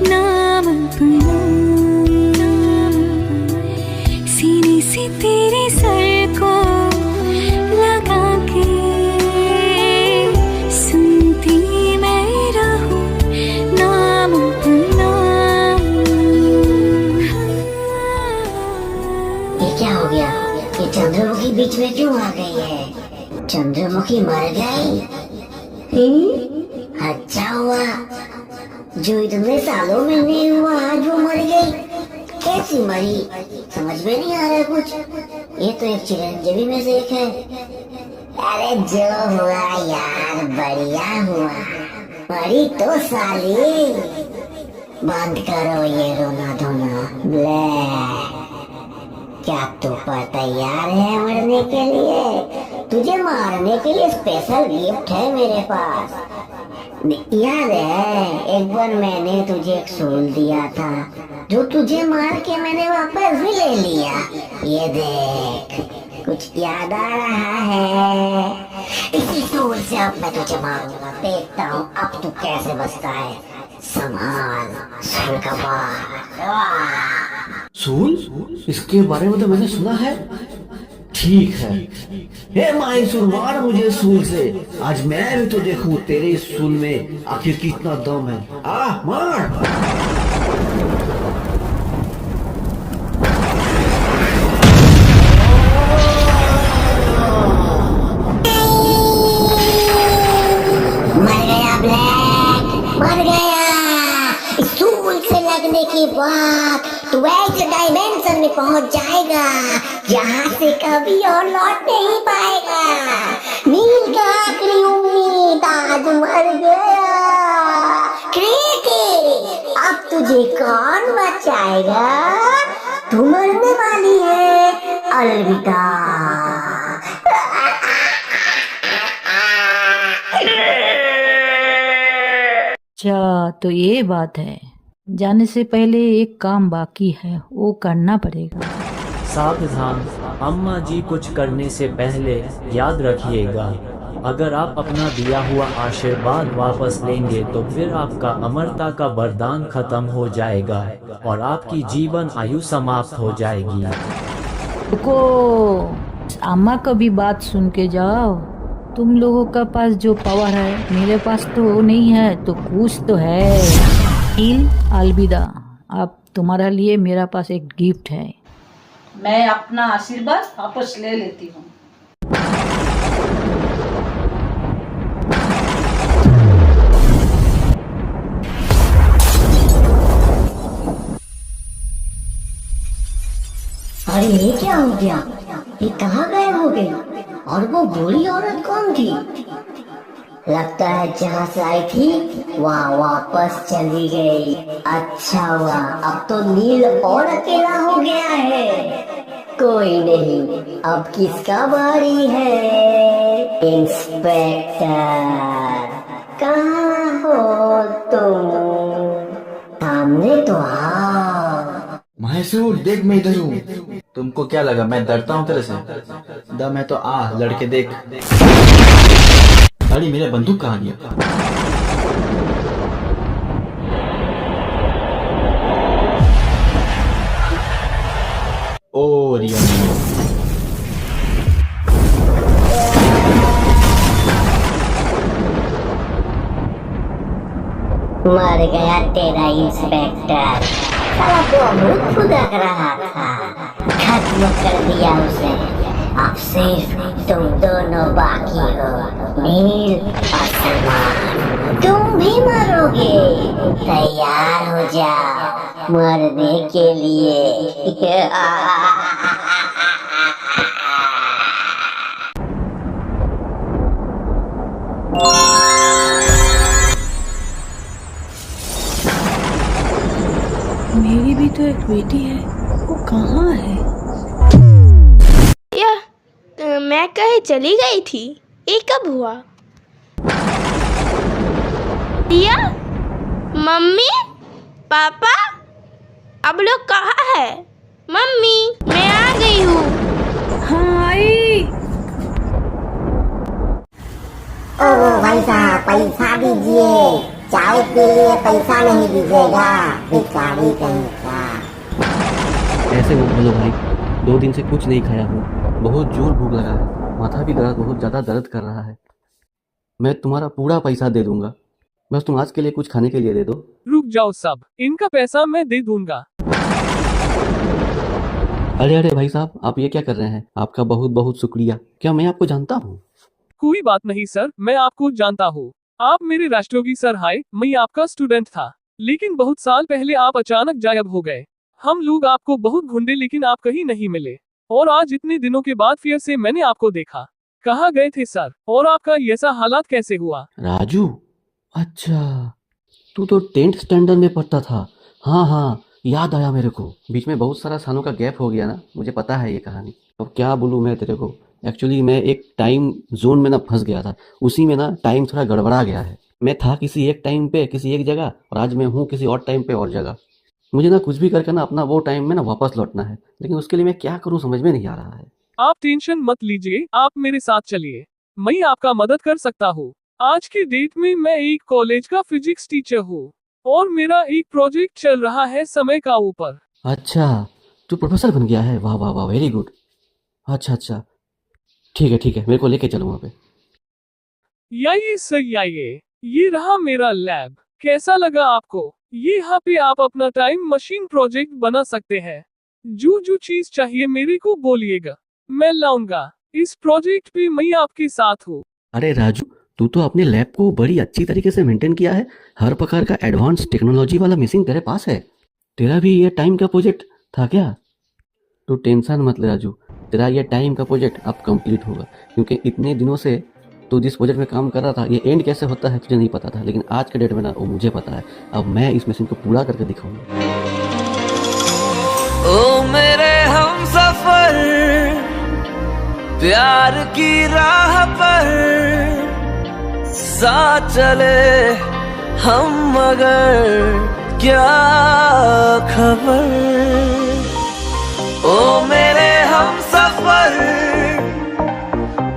नाम अपना, सीने से तेरे सर को लगा के सुनती मैं रहूं नाम अपना। ये क्या हो गया? ये चंद्रमुखी बीच में क्यों आ गई है? चंद्रमुखी मर गई? अच्छा हुआ, जो इतने सालों में नहीं हुआ आज वो मर गई। कैसी मरी समझ में नहीं आ रहा कुछ। ये तो एक चिरंजीवी में से एक है। अरे जो हुआ यार बढ़िया हुआ, मरी तो साली। बंद करो ये रोना धोना। ब्लैक, क्या तू पर तैयार है मरने के लिए? तुझे मारने के लिए स्पेशल गिफ्ट है मेरे पास। याद है एक बार मैंने तुझे एक सूल दिया था, जो तुझे मार के मैंने वापस भी ले लिया। ये देख, कुछ याद आ रहा है? इसी सूल से अब मैं तुझे मारूंगा। देखता हूँ अब तू कैसे बचता है। संभाल सूल का बार। सूल? इसके बारे में तो मैंने सुना है। ठीक है, हे माहिसुर, मार मुझे सूल से। आज मैं भी तो देखूं तेरे इस सूल में आखिर कितना दम है। आ मार। मर गया ब्लैक, मर गया। इस सूल से लगने के बाद तू ऐसे डायमेंशन में पहुंच जाएगा जहाँ से कभी और लौट नहीं पाएगा। नील का आखिरी उम्मीद आज मर गया। क्रिकी, अब तुझे कौन बचाएगा? तू मरने वाली है। अलविदा। अच्छा, तो ये बात है। जाने से पहले एक काम बाकी है, वो करना पड़ेगा। सावधान, अम्मा जी कुछ करने से पहले याद रखिएगा, अगर आप अपना दिया हुआ आशीर्वाद वापस लेंगे तो फिर आपका अमरता का वरदान खत्म हो जाएगा और आपकी जीवन आयु समाप्त हो जाएगी। रुको, अम्मा का भी बात सुन के जाओ। तुम लोगों का पास जो पावर है मेरे पास तो वो नहीं है, तो कुछ तो है। अलविदा। अब तुम्हारे लिए मेरा पास एक गिफ्ट है। मैं अपना आशीर्वाद वापस ले लेती हूँ। अरे ये क्या हो गया? ये कहाँ गए हो गए? और वो बूढ़ी औरत कौन थी? लगता है जहाँ से आई थी वहाँ वापस चली गई। अच्छा हुआ, अब तो नील और अकेला हो गया है। कोई नहीं, अब किसका बारी है? इंस्पेक्टर, कहाँ हो तुम? सामने तो आओ। मैसूर, देख मैं इधर हूँ। तुमको क्या लगा मैं डरता हूँ तेरे से? दम है तो आ, लड़के देख। अरे मेरा बंदूक कहाँ गया? ओ रिया, मर गया तेरा इंस्पेक्टर। साला बहुत फुदक रहा था, खत्म कर दिया उसे। अब सिर्फ तुम दोनों बाकी हो, नील और सलमान। तुम भी मरोगे, तैयार हो जाओ मरने के लिए। मेरी भी तो एक बेटी है, वो कहाँ है? मैं कहीं चली गई थी, ये कब हुआ? रिया, मम्मी, पापा, अब लोग कहाँ है? मम्मी, मैं आ गई हूँ। हाँ आई। ओ भाई साहब, पैसा दीजिए, चाय के लिए पैसा नहीं दीजिएगा, भिखारी कहीं का। ऐसे मत बोलो भाई, 2 दिन से कुछ नहीं खाया हूँ, बहुत जोर भूख लगा है, माथा भी बहुत ज़्यादा दर्द कर रहा है। मैं तुम्हारा पूरा पैसा दे दूंगा, बस तुम आज के लिए कुछ खाने के लिए दे दो। रुक जाओ सब, इनका पैसा मैं दे दूंगा। अरे अरे भाई साहब, आप ये क्या कर रहे हैं? आपका बहुत बहुत शुक्रिया। क्या मैं आपको जानता हूँ? कोई बात नहीं सर, मैं आपको जानता हूँ। आप मेरे राष्ट्रयोगी सर। हाय, मैं आपका स्टूडेंट था, लेकिन बहुत साल पहले आप अचानक गायब हो गए। हम लोग आपको बहुत ढूंढे लेकिन आप कहीं नहीं मिले, और आज इतने दिनों के बाद फिर से मैंने आपको देखा। कहाँ गए थे सर, और आपका ऐसा हालात कैसे हुआ? राजू, अच्छा तू तो 10th स्टैंडर्ड में पढ़ता था। हाँ हाँ, याद आया मेरे को। बीच में बहुत सारा सालों का गैप हो गया ना, मुझे पता है ये कहानी। अब क्या बोलूँ मैं तेरे को, एक्चुअली मैं एक टाइम जोन में ना फंस गया था, उसी में ना टाइम थोड़ा गड़बड़ा गया है। मैं था किसी एक टाइम पे किसी एक जगह, और आज मैं हूँ किसी और टाइम पे और जगह। मुझे ना कुछ भी करके ना अपना वो टाइम में ना वापस लौटना है, लेकिन उसके लिए मैं क्या करूँ समझ में नहीं आ रहा है। आप टेंशन मत लीजिए, आप मेरे साथ चलिए, मैं आपका मदद कर सकता हूँ। आज की डेट में मैं एक कॉलेज का फिजिक्स टीचर हूँ, और मेरा एक प्रोजेक्ट चल रहा है समय का ऊपर। अच्छा, तू प्रोफेसर बन गया है? वाह वाह वाह, वेरी गुड। अच्छा अच्छा, ठीक है, मेरे को लेके चलो वहाँ पे। आइए सर, आइए, ये रहा मेरा लैब। कैसा लगा आपको? ये यहाँ पे आप अपना टाइम मशीन प्रोजेक्ट बना सकते हैं। जो चीज चाहिए मेरे को बोलिएगा, मैं लाऊंगा। इस प्रोजेक्ट पे मैं आपके साथ हूँ। अरे राजू, तू तो अपने लैब को बड़ी अच्छी तरीके से मेंटेन किया है। हर प्रकार का एडवांस टेक्नोलॉजी वाला मशीन तेरे पास है। तेरा भी ये टाइम का प्रोजेक्ट था क्या? तू टेंशन मत ले राजू, तेरा ये टाइम का प्रोजेक्ट अब कंप्लीट होगा, क्योंकि इतने दिनों से तू जिस प्रोजेक्ट में काम कर रहा था, ये एंड कैसे होता है तुझे नहीं पता था, लेकिन आज के डेट में ना वो मुझे पता है। अब मैं इस मशीन को पूरा करके दिखाऊंगा। ओ मेरे हमसफर, प्यार की राह पर साथ चले हम, मगर क्या खबर। ओ मेरे हमसफर,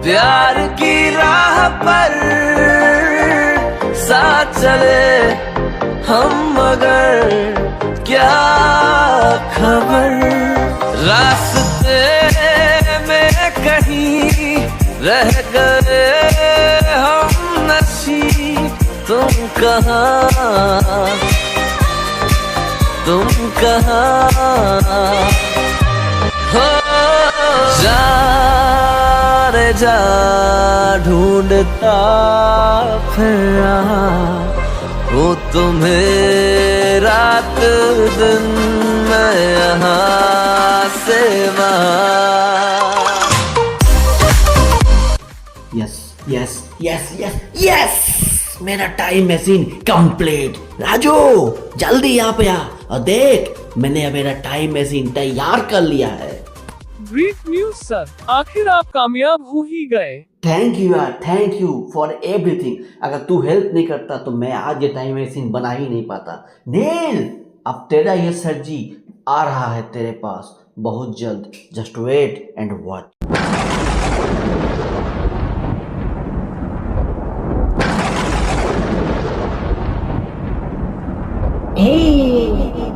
प्यार की राह पर साथ चले हम, मगर क्या खबर। रास्ते में कहीं रह गए हम नशी, तुम कहाँ हो जा रे जा ढूंढता फिर रहा वो तुम्हें रात दिन मैं यहाँ से वहाँ। Yes yes yes yes yes, मेरा टाइम मशीन कंप्लीट। राजू जल्दी यहाँ पे आ और देख, मैंने मेरा टाइम मशीन तैयार कर लिया है। ग्रेट न्यूज सर, आखिर आप कामयाब हो ही गए। थैंक यू यार, थैंक यू फॉर एवरीथिंग। अगर तू हेल्प नहीं करता तो मैं आज ये टाइम मशीन बना ही नहीं पाता। नील, अब तेरा ये सर्जी आ रहा है तेरे पास बहुत जल्द। Just wait and watch.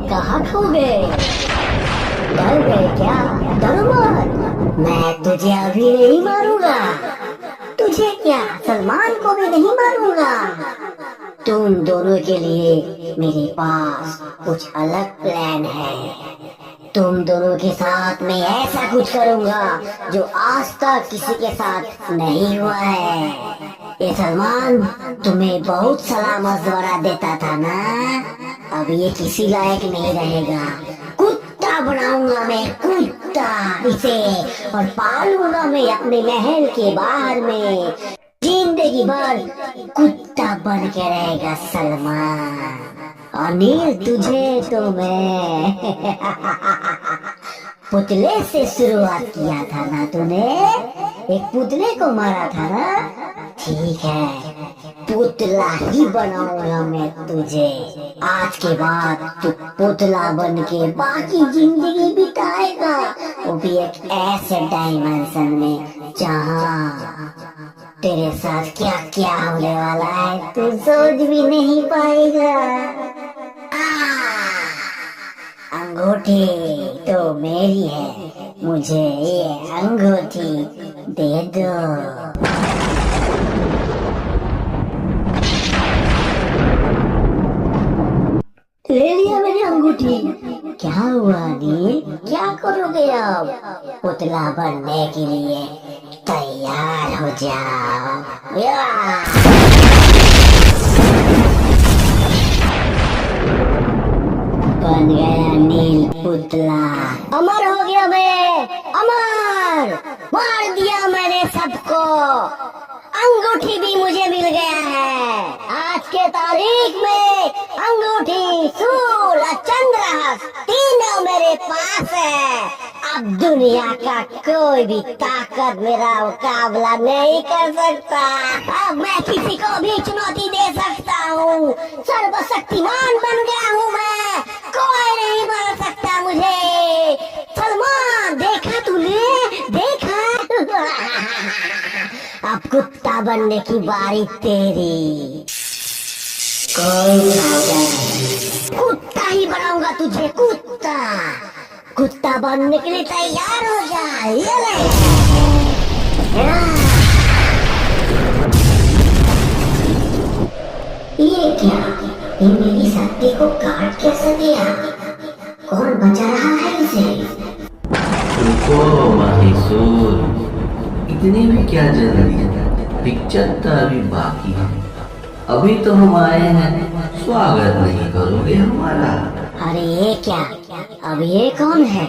कहाँ खो गए? डर गए क्या? डरो मत, मैं तुझे अभी नहीं मारूंगा। तुझे क्या, सलमान को भी नहीं मारूंगा। तुम दोनों के लिए मेरे पास कुछ अलग प्लान है। तुम दोनों के साथ मैं ऐसा कुछ करूंगा जो आज तक किसी के साथ नहीं हुआ है। ये सलमान तुम्हें बहुत सलाह मशवरा देता था ना, अब ये किसी लायक नहीं रहेगा। कुत्ता बनाऊंगा मैं, कुत्ता इसे, और पालूंगा मैं अपने महल के बाहर में। जिंदगी भर कुत्ता बन के रहेगा सलमान। और नील, तुझे तो मैं पुतले से शुरुआत किया था ना तूने, एक पुतले को मारा था ना। ठीक है, पुतला ही बनाऊंगा मैं तुझे। आज के बाद तू पुतला बन के बाकी जिंदगी बिताएगा, वो भी एक ऐसे डायमेंशन में जहाँ तेरे साथ क्या क्या होने वाला है तू सोच भी नहीं पाएगा। अंगूठी तो मेरी है, मुझे ये अंगूठी दे दो। ले लिया मेरी अंगूठी। क्या हुआ नील, क्या करोगे अब? पुतला बनने के लिए तैयार हो जाओ। बन गया नील पुतला, अमर हो गया मैं, अमर। मार दिया मैंने सबको, अंगूठी भी मुझे मिल गया है। आज के तारीख में अंगूठी, सूल और चंद्रहास तीनों मेरे पास है। अब दुनिया का कोई भी ताकत मेरा मुकाबला नहीं कर सकता। अब मैं किसी को भी चुनौती दे सकता हूँ। सर्वशक्तिमान बन गया हूँ मैं, कोई नहीं मार सकता मुझे। सलमान, देखा तूने, देखा? अब कुत्ता बनने की बारी तेरी। कोई राजा नहीं, कुत्ता ही बनाऊंगा तुझे, कुत्ता। कुत्ता बनने के लिए तैयार हो जा। ये ले। ये क्या, ये मेरी शक्ति को काट कैसे दिया? कौन बचा रहा है इसे? रुको माहिसूर, इतनी भी क्या जल्दी? पिक्चर तो अभी बाकी है। अभी तो हम आए हैं, स्वागत नहीं करोगे हमारा? अरे ये क्या, अब ये कौन है?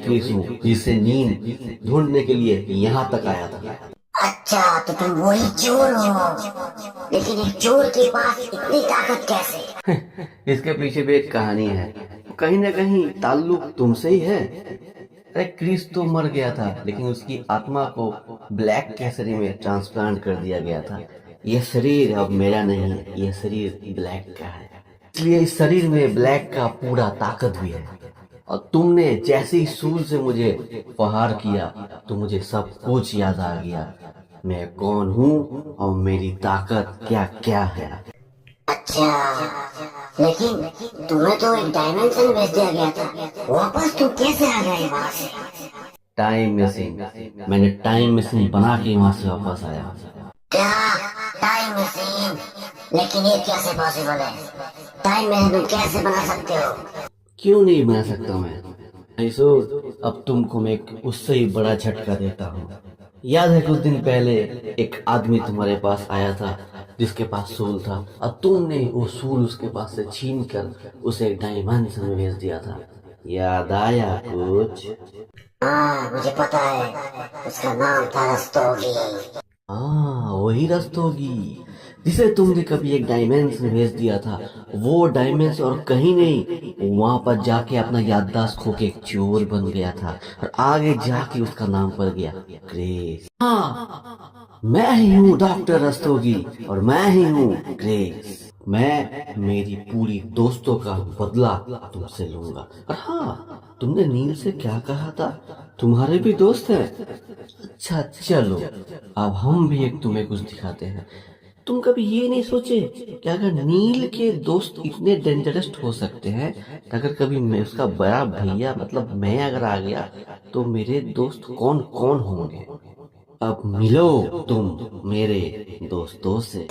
क्रिस हूँ जिसे नींद ढूंढने के लिए यहाँ तक आया था। अच्छा तो तुम वही चोर हो, लेकिन एक चोर के पास इतनी ताकत कैसे? इसके पीछे भी एक कहानी है, कहीं ना कहीं ताल्लुक तुमसे ही है। अरे क्रिस तो मर गया था, लेकिन उसकी आत्मा को ब्लैक केसरी में ट्रांसप्लांट कर दिया गया था। यह शरीर अब मेरा नहीं है, यह शरीर ब्लैक का है, इसलिए इस शरीर में ब्लैक का पूरा ताकत भी है। और तुमने जैसे ही सूल से मुझे प्रहार किया तो मुझे सब कुछ याद आ गया, मैं कौन हूँ और मेरी ताकत क्या क्या है। अच्छा लेकिन तुम्हें तो एक डायमेंशन भेज दिया गया था, वापस तुम कैसे आ गए वहाँ से? टाइम मशीन, मैंने टाइम मशीन बना के वहाँ से वापस आया। क्या टाइम मशीन? लेकिन ये कैसे पॉसिबल है? टाइम मशीन तुम कैसे बना सकते हो? क्यों नहीं बना सकता मैं? ऐसो अब तुमको मैं उससे ही बड़ा झटका देता हूँ। याद है कुछ दिन पहले एक आदमी तुम्हारे पास आया था जिसके पास सूल था, और तुमने वो सूल उसके पास से छीन कर उसे एक डायमेंशन में भेज दिया था। याद आया कुछ? हाँ मुझे पता है, उसका नाम था रस्तोगी। हाँ वही रस्तोगी जिसे तुमने कभी एक डायमेंशन भेज दिया था। वो डायमेंशन और कहीं नहीं, वहाँ पर जाके अपना याददाश्त खो के एक चोर बन गया था, और आगे जाके उसका नाम पड़ गया क्रिस। हाँ मैं ही हूँ डॉक्टर रस्तोगी, और मैं ही हूँ क्रिस। मैं मेरी पूरी दोस्तों का बदला तुमसे लूंगा। और हाँ तुमने नील से क्या कहा था, तुम्हारे भी दोस्त हैं? अच्छा चलो अब हम भी एक तुम्हें कुछ दिखाते हैं। तुम कभी ये नहीं सोचे कि अगर नील के दोस्त इतने डेंजरस हो सकते हैं, अगर कभी मैं उसका बड़ा भैया मतलब मैं अगर आ गया तो मेरे दोस्त कौन कौन होंगे? अब मिलो तुम मेरे दोस्तों से।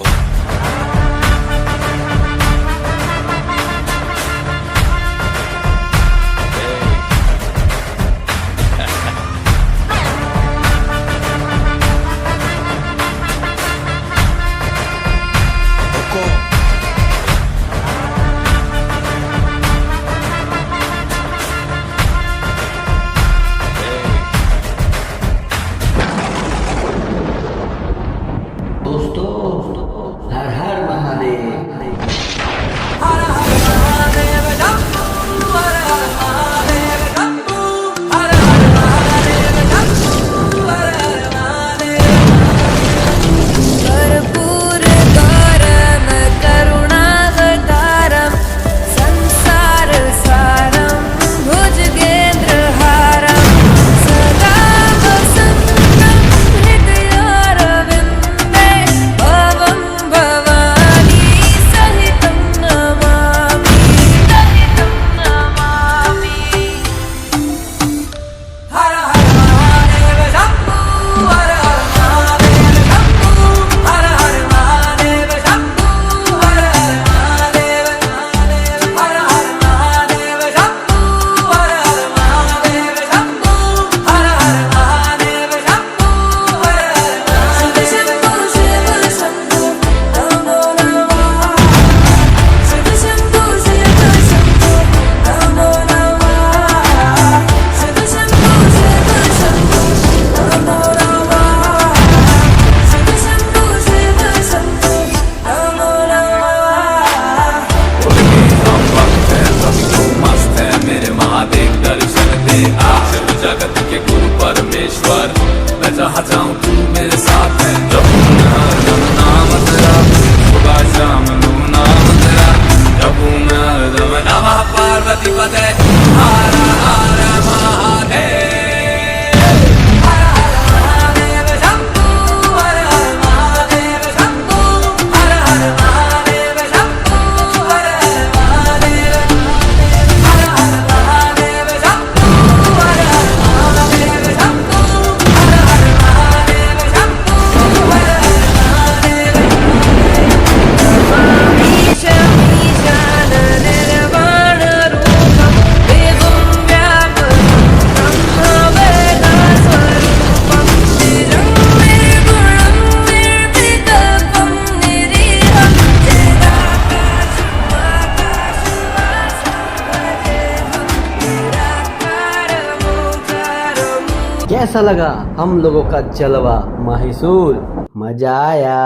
कैसा लगा हम लोगों का जलवा माहिसूर? मजा आया?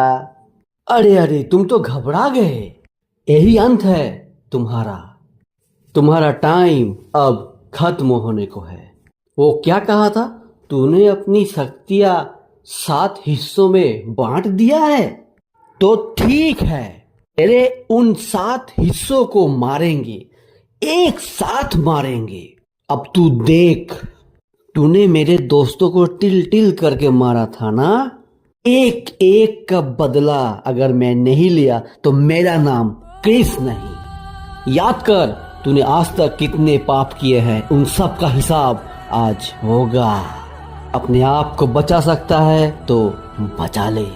अरे अरे तुम तो घबरा गए। यही अंत है तुम्हारा टाइम अब खत्म होने को है। वो क्या कहा था? तूने अपनी शक्तियां 7 हिस्सों में बांट दिया है। तो ठीक है, तेरे उन 7 हिस्सों को मारेंगे, एक साथ मारेंगे। अब तू देख, तूने मेरे दोस्तों को टिल टिल करके मारा था ना, एक एक का बदला अगर मैं नहीं लिया तो मेरा नाम क्रिस नहीं। याद कर, तूने आज तक कितने पाप किए हैं, उन सब का हिसाब आज होगा। अपने आप को बचा सकता है तो बचा ले।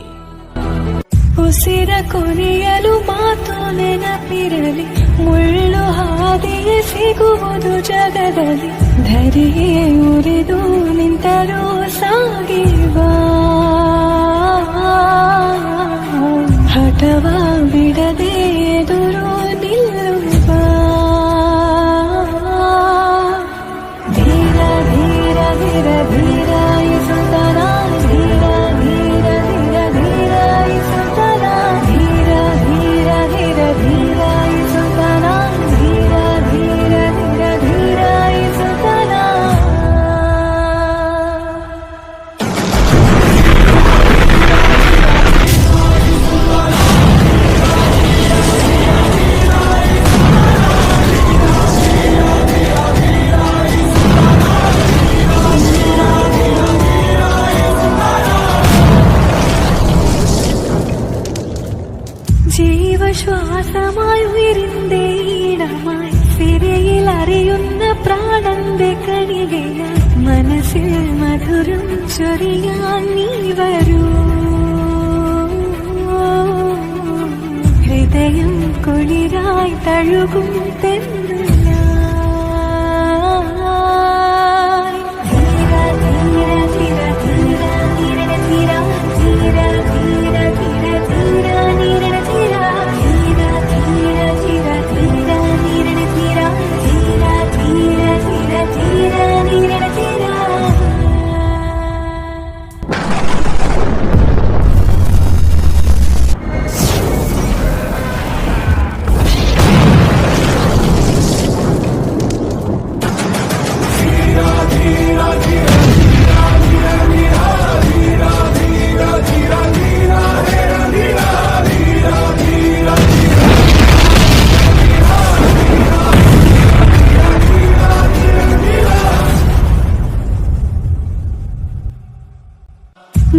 ಉಸಿರ ಕೊನೆಯಲು ಮಾತು ನೆನಪಿರಲಿ, ಮುಳ್ಳು ಹಾದಿಯೇ ಸಿಗುವುದು ಜಗದಲ್ಲಿ, ಧರೆಯೇ ಉರಿದು ನಿಂತರೂ ಸಾಗಿವ ಹಠವ ಬಿಡದೆ ಎದುರು ನಿಲ್ಲುವ ಧೀರ ಧೀರ ಧೀರ ಧೀರ ಇಸುತ್ತನ ಧೀರ ಧೀರ ಧೀರ ಧೀರ ಇಸುತ್ತನ ಧೀರ ಧೀರ ಧೀರ ಧೀರ ಇಸುತ್ತನ ಧೀರ ಧೀರ ಧೀರ ಧೀರ ಇಸುತ್ತನ. ജീവശ്വാസമായി ഉയരുന്നേ ഈടമായി, സിരയിൽ അറിയുന്ന പ്രാണന്റെ കണികയായി, മനസ്സിൽ മധുരം ചൊരിയാൻ നീ വരൂ. ഹൃദയം കുളിരായി തഴുകും തെന്നലായി, ധീര ധീര ധീര ധീര ധീര ധീര ധീര ധീര ധീര ധീര നീരണ ധീര ധീര ധീര ധീര ധീര നീരണ ധീര ധീര ധീര ധീര ധീര നീരണ ധീര.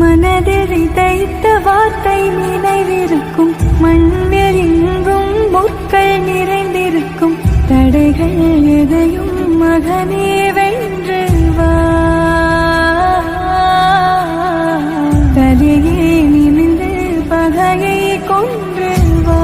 மனதில் விதைத்த வார்த்தை நினைவிருக்கும், மண்ணில் எங்கும் முற்கள் நிறைந்திருக்கும், தடைகள் எதையும் மகனே வென்று வா. தலையே நிமிர்ந்து பகையை கொன்று வா.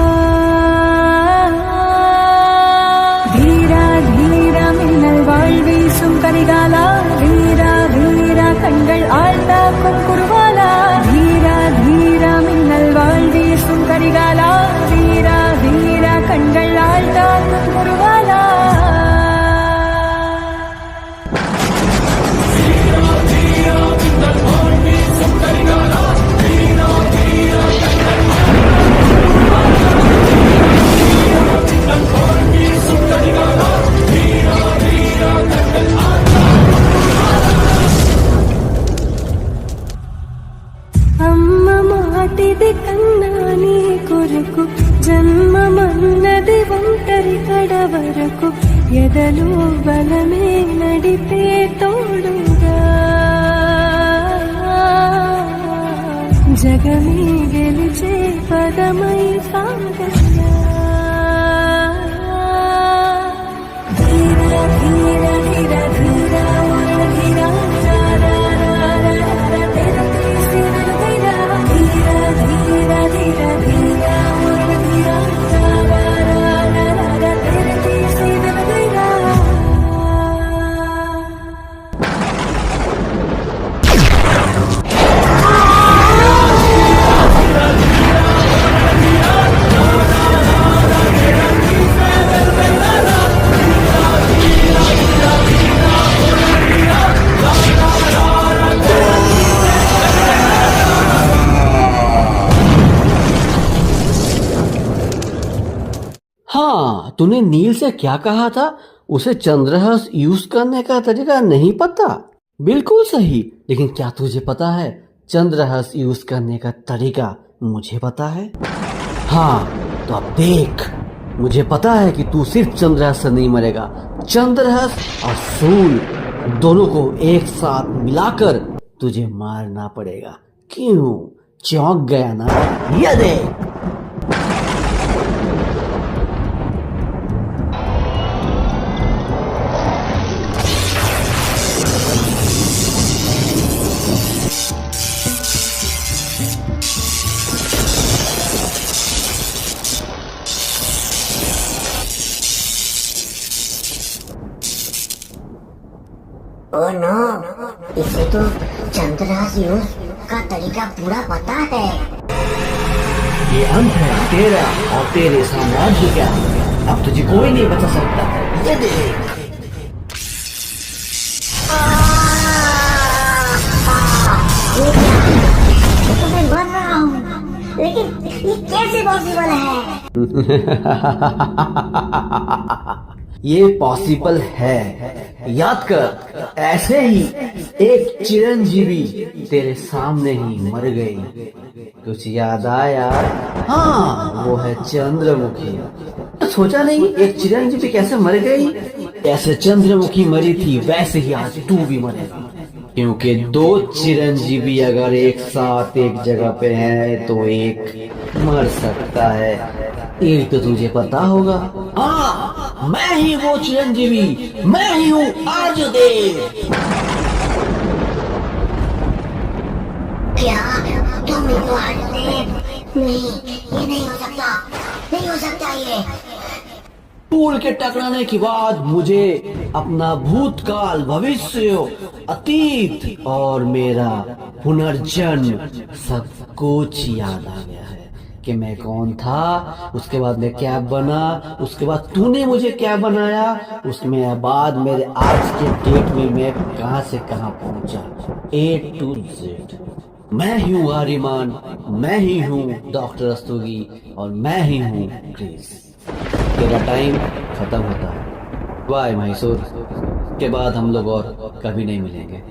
தீரா தீரா மின்னல் வாழ் வீசும் கரிகாலா, வீரா வீரா கண்கள் ஆழ்ந்தாக்கும் குருவாலா, வீரா வீரா மின்னல் வாழ் வீசும் கரிகாலா, வீரா வீரா கண்கள் ஆழ்ந்தாக்கும் குருவாலா. అమ్మ మాటిది కన్నాని కొరకు, జన్మమన్నది ఒంటరి కడ వరకు, ఎదలో బలమే నడిపే తోడుగా, జగమే గెలిచే పదమై సాగయ్యా. ధీర ధీర ధీర ధీర ఉరణ ధీర రారా రారా రారా తెర తీసి నడవైర ధీర ధీర ధీర ధీర ఉరణ ధీర రారా రారా రారా తెర తీసి నడవైర. ధీర हाँ, तूने नील से क्या कहा था? उसे चंद्रहास यूज करने का तरीका नहीं पता। बिल्कुल सही, लेकिन क्या तुझे पता है चंद्रहास यूज करने का तरीका मुझे पता है। हाँ, तो अब देख, मुझे पता है कि तू सिर्फ चंद्रहास से नहीं मरेगा। चंद्रहास और सूल दोनों को एक साथ मिलाकर तुझे मारना पड़ेगा। क्यों, चौंक गया ना? ये देख। ओह नो, इसे तो चंद्रहास यूज का तरीका पूरा पता है। ये अंत है तेरा और तेरे साम्राज्य का। अब तुझे कोई नहीं बचा सकता। ये देख। तो मैं मर रहा हूँ, लेकिन ये कैसे पॉसिबल है? ये पॉसिबल है। याद कर, ऐसे ही एक चिरंजीवी तेरे सामने ही मर गई। कुछ याद आया? हाँ, वो है चंद्रमुखी। सोचा नहीं एक चिरंजीवी कैसे मर गई? ऐसे चंद्रमुखी मरी थी, वैसे ही आज तू भी मरेगा। क्योंकि दो चिरंजीवी अगर एक साथ एक जगह पे हैं तो एक मर सकता है। ये तो तुझे पता होगा। हाँ, मैं ही वो चिरंजीवी, मैं ही हूँ आर्यदेव। क्या तुम ही तो आर्यदेव? नहीं, ये नहीं हो सकता, नहीं हो सकता ये। टूल के टकराने के बाद मुझे अपना भूतकाल, भविष्य, अतीत और मेरा पुनर्जन्म सब कुछ याद आ गया है कि मैं कौन था, उसके बाद मैं क्या बना, उसके बाद तूने मुझे क्या बनाया, उसमें बाद मेरे आज के डेट में मैं कहां से कहां पहुंचा। A to Z। मैं ही हूँ आर्यमान, मैं ही हूँ डॉक्टर रस्तोगी और मैं ही हूँ क्रिस। तेरा टाइम खत्म होता है। बाय मैसूर। के बाद हम लोग और कभी नहीं मिलेंगे।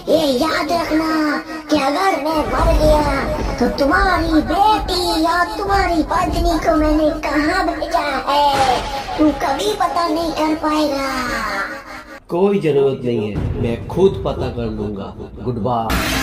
ये याद रखना कि अगर मैं मर गया तो तुम्हारी बेटी या तुम्हारी पत्नी को मैंने कहाँ भेजा है, तू कभी पता नहीं कर पाएगा। कोई जरूरत नहीं है, मैं खुद पता कर लूंगा। Good bye.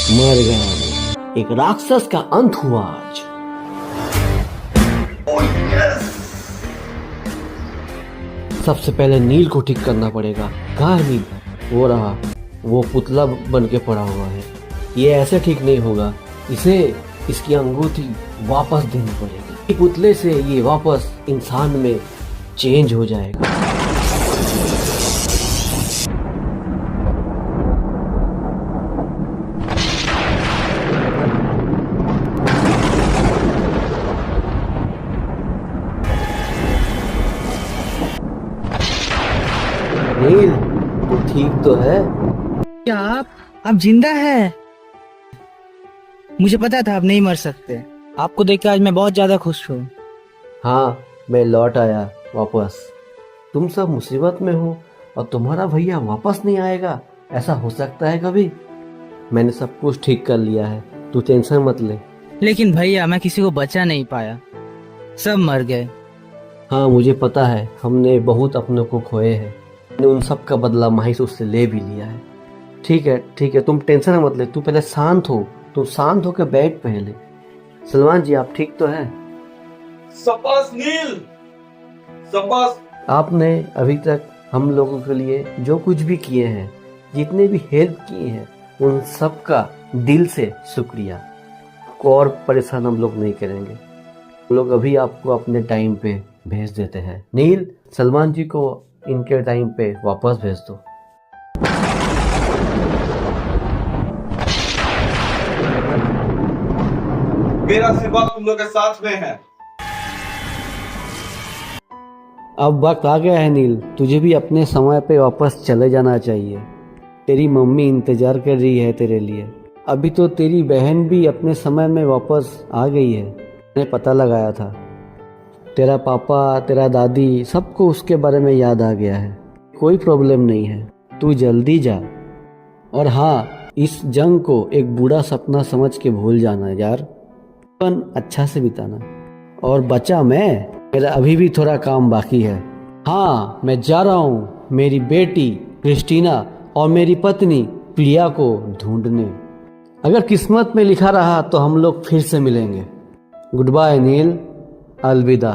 मर गया। एक राक्षस का अंत हुआ आज। सबसे पहले नील को ठीक करना पड़ेगा। कहाँ है नील? वो रहा, वो पुतला बन के पड़ा हुआ है। ये ऐसे ठीक नहीं होगा, इसे इसकी अंगूठी वापस देनी पड़ेगी। पुतले से ये वापस इंसान में चेंज हो जाएगा। तो है। क्या आप जिंदा है? मुझे पता था आप नहीं मर सकते। आपको देखकर आज मैं बहुत ज्यादा खुश हूँ। हाँ, मैं लौट आया वापस। तुम सब मुसीबत में हो और तुम्हारा भैया वापस नहीं आएगा, ऐसा हो सकता है कभी? मैंने सब कुछ ठीक कर लिया है, तू टेंशन मत ले। लेकिन भैया मैं किसी को बचा नहीं पाया, सब मर गए। हाँ मुझे पता है, हमने बहुत अपनों को खोए हैं। मैंने उन सब का बदला माहिसूर से ले भी लिया है। ठीक है, तुम टेंशन मत ले। तू पहले शांत हो, तुम शांत होकर बैठ पहले। सलमान जी आप ठीक तो हैं? शाबाश नील, शाबाश। आपने अभी तक हम लोगों के लिए जो कुछ भी किए हैं, जितने भी हेल्प किए हैं, उन सब का दिल से शुक्रिया। आपको और परेशान हम लोग नहीं करेंगे। हम लोग अभी आपको अपने टाइम पे भेज देते हैं। नील, सलमान जी को इनके टाइम पे वापस भेज दो। मेरा आशीर्वाद तुम लोग के साथ में है। अब वक्त आ गया है नील, तुझे भी अपने समय पे वापस चले जाना चाहिए। तेरी मम्मी इंतजार कर रही है तेरे लिए। अभी तो तेरी बहन भी अपने समय में वापस आ गई है। मैंने पता लगाया था, तेरा पापा, तेरा दादी, सबको उसके बारे में याद आ गया है। कोई प्रॉब्लम नहीं है, तू जल्दी जा। और हाँ, इस जंग को एक बुरा सपना समझ के भूल जाना यार, अपन अच्छा से बिताना। और बचा मैं, मेरा अभी भी थोड़ा काम बाकी है। हाँ मैं जा रहा हूँ मेरी बेटी क्रिस्टीना और मेरी पत्नी प्रिया को ढूंढने। अगर किस्मत में लिखा रहा तो हम लोग फिर से मिलेंगे। गुड बाय नील, अलविदा।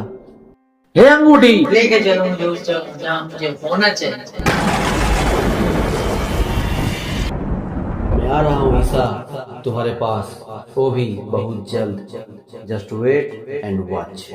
हे अंगूठी लेके चलो मुझे उस जगह जहाँ मुझे होना चाहिए। मैं आ रहा हूँ ईसा तुम्हारे पास, वो भी बहुत जल्द। Just wait and watch.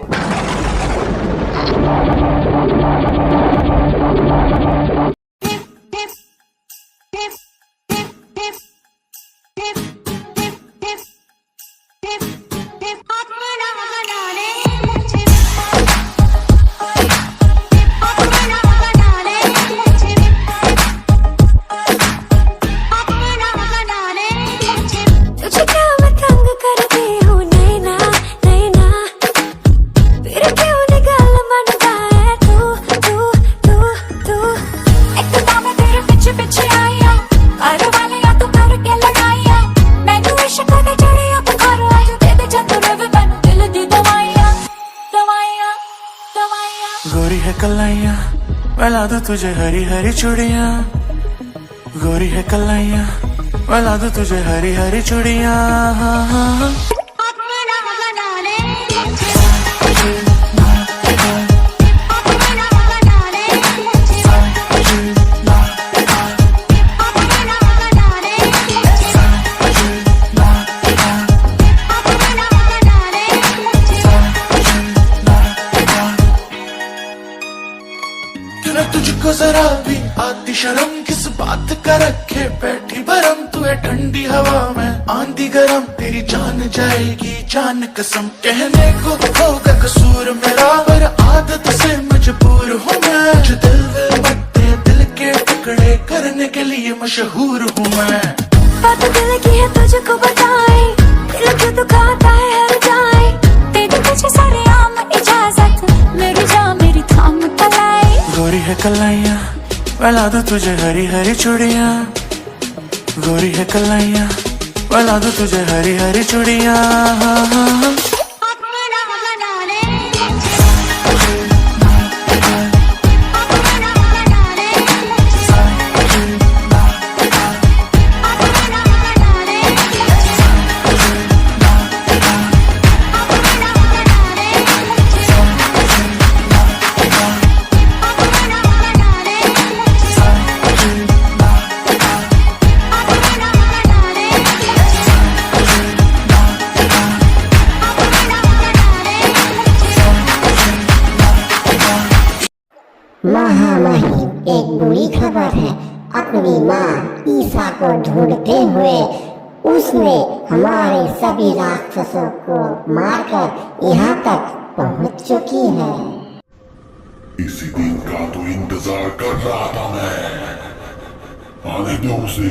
गोरी है कलाइया, मिला दूं तुझे हरी हरी चूड़ियां। गोरी है कलाइया, मिला दूं तुझे हरी हरी चूड़ियां। तुझको जरा भी आती शर्म, किस बात का रखे बैठी भरम। तू है ठंडी हवा में आंधी गरम, तेरी जान जाएगी जान कसम। कहने को होगा कसूर मेरा, पर आदत से मजबूर हूँ मैं। जो दिल बट्टे दिल के टुकड़े करने के लिए मशहूर हूँ मैं। बात दिल की है तुझको बताए, दिल क्यों दुखाता है हर जाए। तेरे पीछे सारे आम इजाजत, मेरी जान मेरी थाम तलाई। गोरी है कलाइया, मिला दूं तुझे हरी हरी चूड़ियां। गोरी है कलाइया, मिला दूं तुझे हरी हरी चूड़ियां। महामहिम, एक बुरी खबर है। अपनी माँ ईसा को ढूंढते हुए उसने हमारे सभी राक्षसों को मारकर यहाँ तक पहुँच चुकी है। इसी दिन का तो इंतजार कर रहा था मैं। आने दो उसे,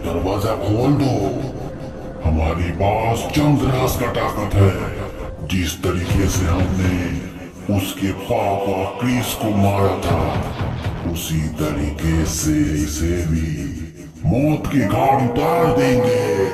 दरवाजा खोल दो। हमारी पास चंद राज का ताकत है। जिस तरीके से हमने उसके पापा क्रिस को मारा था, उसी तरीके से इसे भी मौत के घाट उतार देंगे।